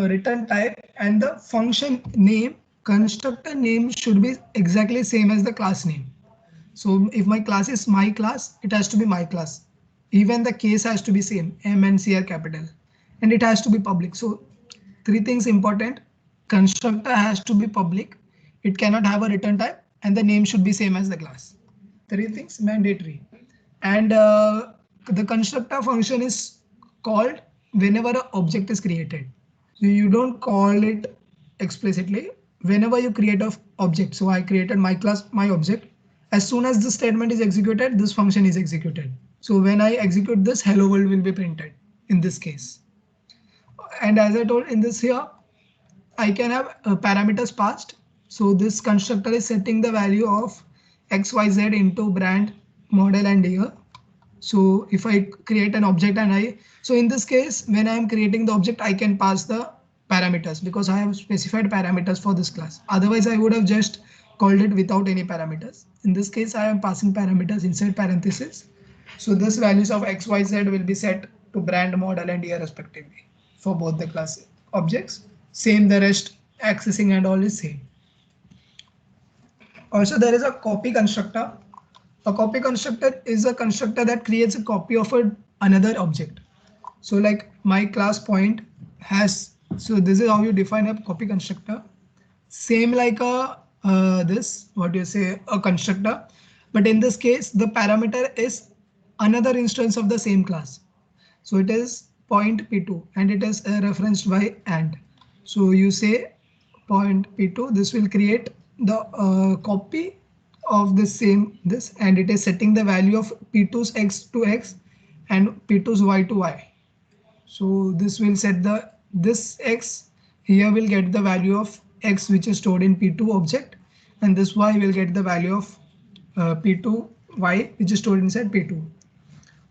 return type, and the function name, constructor name should be exactly same as the class name. So if my class is my class, it has to be my class. Even the case has to be same, M and C are capital, and it has to be public. So three things important: constructor has to be public, it cannot have a return type, and the name should be same as the class. Three things mandatory. And the constructor function is called whenever an object is created. So you don't call it explicitly. Whenever you create an object, so I created my class, my object. As soon as this statement is executed, this function is executed. So when I execute this, hello world will be printed in this case. And as I told in this here, I can have parameters passed. So this constructor is setting the value of XYZ into brand, model and year. So if I create an object and so in this case, when I am creating the object, I can pass the parameters because I have specified parameters for this class. Otherwise, I would have just called it without any parameters. In this case, I am passing parameters inside parentheses. So this values of XYZ will be set to brand, model and year respectively for both the class objects. Same, the rest accessing and all is same. Also, there is a copy constructor. A copy constructor is a constructor that creates a copy of another object. So like my class point has, so this is how you define a copy constructor. Same like a this, what do you say, a constructor. But in this case, the parameter is another instance of the same class. So it is point P2 and it is referenced by and. So you say point P2, this will create the copy of the same this, and it is setting the value of P2's X to X and P2's Y to Y. So this will set this X here will get the value of X which is stored in P2 object, and this Y will get the value of P2 Y which is stored inside P2.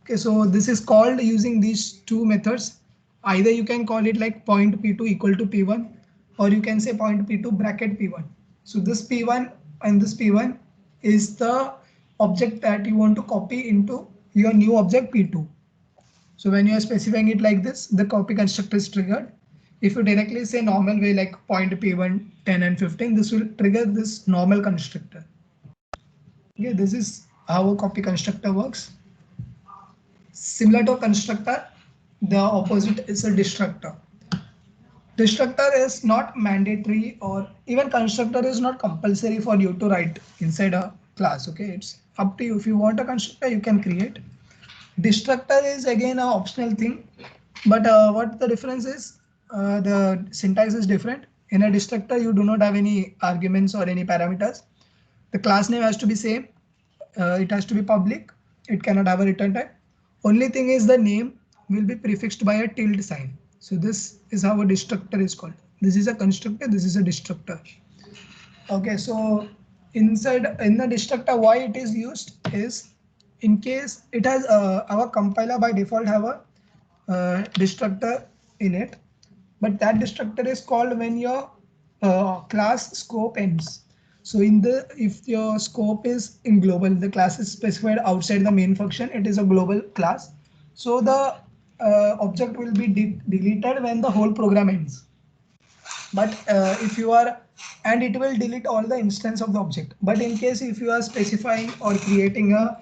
Okay, so this is called using these two methods. Either you can call it like point P2 equal to P1, or you can say point P2 bracket P1. So this P1 and this P1 is the object that you want to copy into your new object P2. So when you are specifying it like this, the copy constructor is triggered. If you directly say normal way like point P1, 10 and 15, this will trigger this normal constructor. Okay, this is how a copy constructor works. Similar to a constructor, the opposite is a destructor. Destructor is not mandatory, or even constructor is not compulsory for you to write inside a class. Okay, it's up to you. If you want a constructor, you can create. Destructor is again an optional thing, but what the difference is, the syntax is different. In a destructor, you do not have any arguments or any parameters. The class name has to be same. It has to be public. It cannot have a return type. Only thing is the name will be prefixed by a tilde sign. So this is how a destructor is called. This is a constructor. This is a destructor. Okay, so inside in the destructor, why it is used is in case it has our compiler by default have a destructor in it, but that destructor is called when your class scope ends. So if your scope is in global, the class is specified outside the main function, it is a global class. So the object will be deleted when the whole program ends. But if you are, and it will delete all the instance of the object. But in case if you are specifying or creating a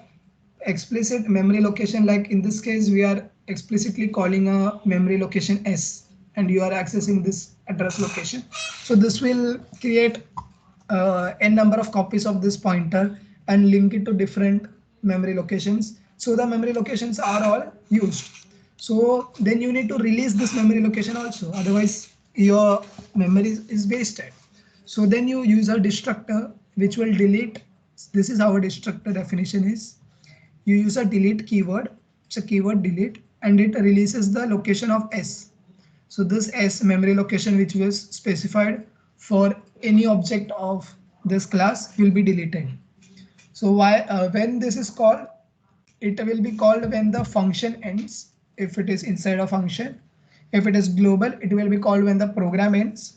explicit memory location, like in this case, we are explicitly calling a memory location S, and you are accessing this address location. So this will create n number of copies of this pointer and link it to different memory locations. So the memory locations are all used. So then you need to release this memory location also. Otherwise, your memory is wasted. So then you use a destructor which will delete. This is how a destructor definition is. You use a delete keyword. It's a keyword delete, and it releases the location of S. So this S memory location which was specified for any object of this class will be deleted. So when this is called, it will be called when the function ends, if it is inside a function. If it is global, it will be called when the program ends.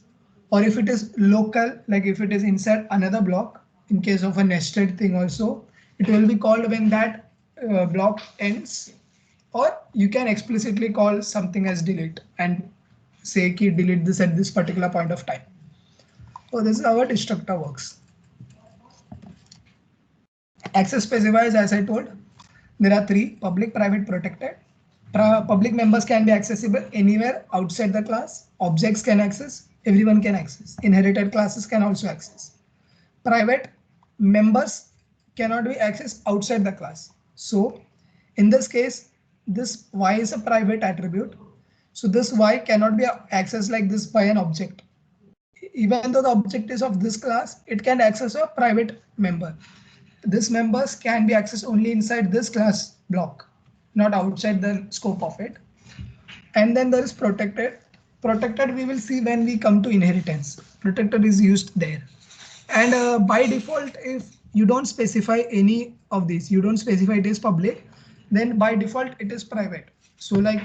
Or if it is local, like if it is inside another block, in case of a nested thing also, it will be called when that block ends. Or you can explicitly call something as delete and say ki delete this at this particular point of time. So this is how a destructor works. Access specifies, as I told, there are three: public, private, protected. Public members can be accessible anywhere outside the class. Objects can access, everyone can access. Inherited classes can also access. Private members cannot be accessed outside the class. So in this case, this y is a private attribute. So this y cannot be accessed like this by an object. Even though the object is of this class, it can access a private member. This members can be accessed only inside this class block, not outside the scope of it. And then there is protected. Protected we will see when we come to inheritance. Protected is used there. And by default, if you don't specify any of these, you don't specify it is public, then by default it is private. So like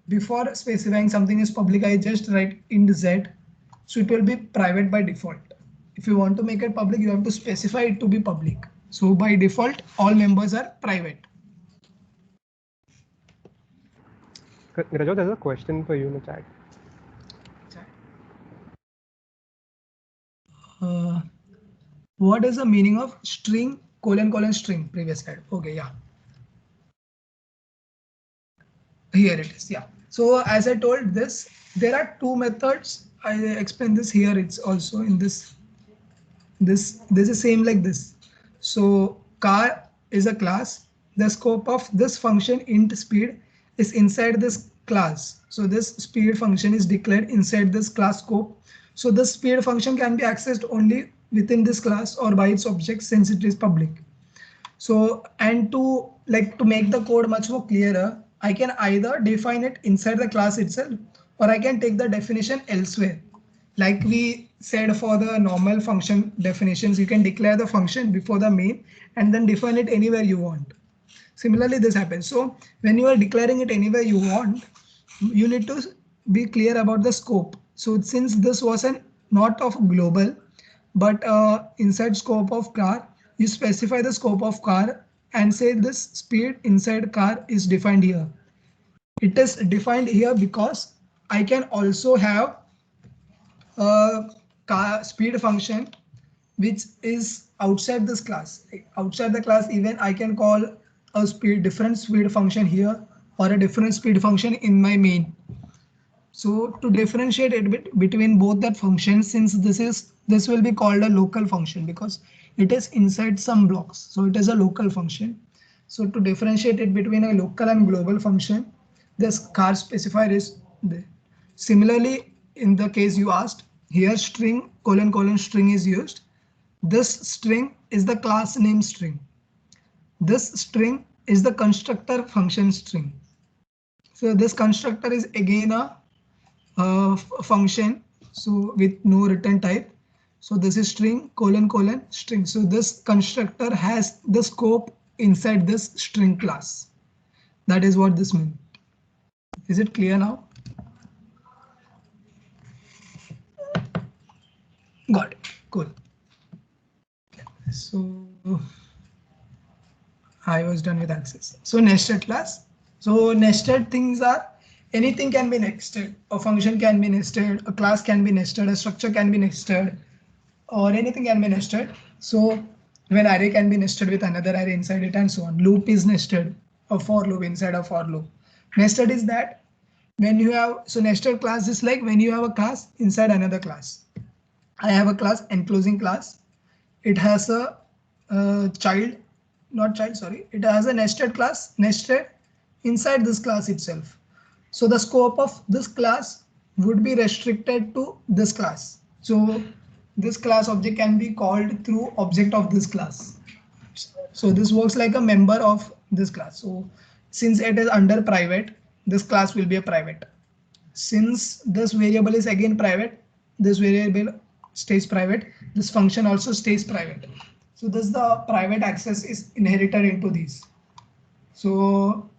before specifying something is public, I just write int z. So it will be private by default. If you want to make it public, you have to specify it to be public. So by default, all members are private.
Rajat, there's a question for you in the chat.
What is the meaning of string : string? Previous slide. Okay, yeah. Here it is. Yeah. So as I told this, there are two methods. I explained this here. It's also in this. This is same like this. So car is a class. The scope of this function int speed is inside this class. So this speed function is declared inside this class scope. So the speed function can be accessed only within this class or by its object since it is public. So and to make the code much more clearer, I can either define it inside the class itself or I can take the definition elsewhere. Like we said for the normal function definitions, you can declare the function before the main and then define it anywhere you want. Similarly, this happens. So when you are declaring it anywhere you want, you need to be clear about the scope. So since this was not of global, but inside scope of car, you specify the scope of car and say this speed inside car is defined here. It is defined here because I can also have a car speed function which is outside this class. Outside the class, even I can call a different speed function here or a different speed function in my main. So to differentiate it between both that functions, since this will be called a local function because it is inside some blocks. So it is a local function. So to differentiate it between a local and global function, this car specifier is there. Similarly, in the case you asked, here string : string is used. This string is the class name string. This string is the constructor function string. So this constructor is again a function, so with no return type. So this is string : string. So this constructor has the scope inside this string class. That is what this means. Is it clear now? Got it. Cool. So I was done with access. So nested class. So nested things are anything can be nested. A function can be nested, a class can be nested, a structure can be nested, or anything can be nested. So when array can be nested with another array inside it and so on. Loop is nested, a for loop inside a for loop. Nested is that when you have, so nested class is like when you have a class inside another class. I have a class enclosing class. It has a it has a nested class nested inside this class itself. So the scope of this class would be restricted to this class. So this class object can be called through object of this class. So this works like a member of this class. So since it is under private, this class will be a private. Since this variable is again private, this variable stays private. This function also stays private. So this the private access is inherited into these. So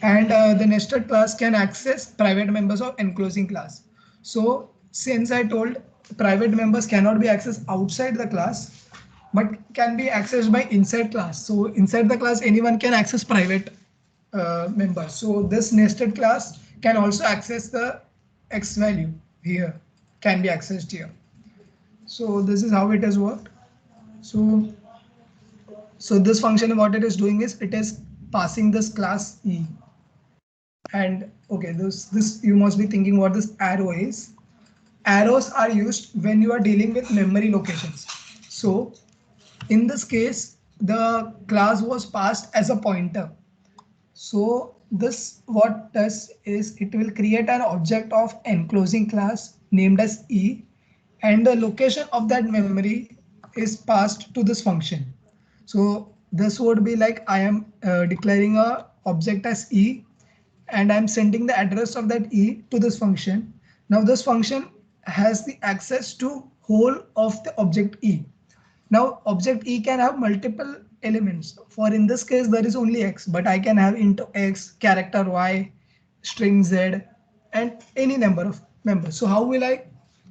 and the nested class can access private members of enclosing class. So since I told private members cannot be accessed outside the class, but can be accessed by inside class. So inside the class, anyone can access private members. So this nested class can also access the X value here, can be accessed here. So this is how it has worked. So So this function, what it is doing is it is passing this class E. And okay, this you must be thinking what this arrow is. Arrows are used when you are dealing with memory locations. So in this case, the class was passed as a pointer. So this what does is it will create an object of enclosing class named as E, and the location of that memory is passed to this function. So this would be like I am declaring a object as E, and I'm sending the address of that E to this function. Now this function has the access to whole of the object E. Now object E can have multiple elements. For in this case there is only X, but I can have int X, character Y, string Z, and any number of members. So how will I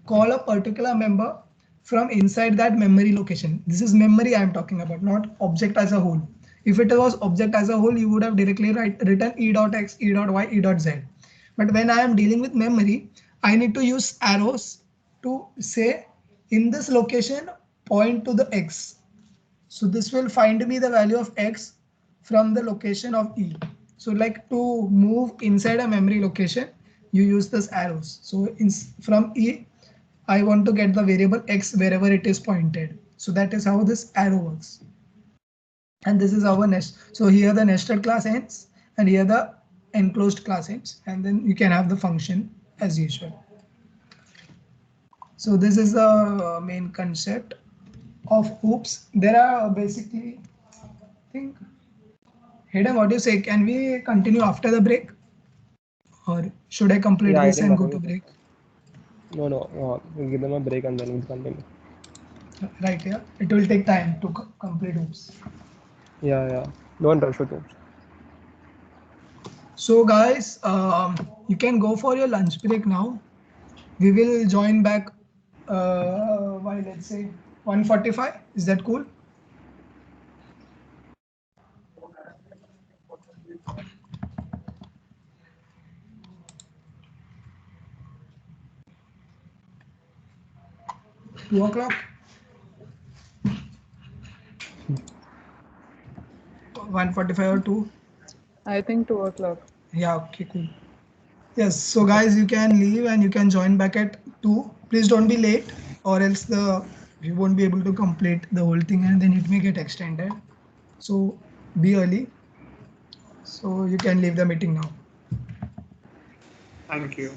call a particular member from inside that memory location? This is memory I am talking about, not object as a whole. If it was object as a whole, you would have directly written e.x, e.y, e.z. But when I am dealing with memory, I need to use arrows to say in this location point to the X. So this will find me the value of X from the location of E. So like to move inside a memory location, you use this arrows. So from E, I want to get the variable X wherever it is pointed. So that is how this arrow works. And this is our nest. So here the nested class ends, and here the enclosed class ends, and then you can have the function as usual. So this is the main concept of hoops. There are basically, I think, Hayden, what do you say? Can we continue after the break, or should I complete
Yeah, I
this
think
and
that
go
will
to
be
break?
no. We'll give them a break and then we'll continue.
Right here, it will take time to complete hoops.
Yeah. Don't rush with hoops.
So guys, you can go for your lunch break now. We will join back by let's say 1:45. Is that cool? (2 o'clock). 1:45 or 2?
I think 2 o'clock.
Yeah, okay, cool. Yes, so guys, you can leave and you can join back at 2. Please don't be late, or else you won't be able to complete the whole thing and then it may get extended. So be early. So you can leave the meeting now.
Thank you.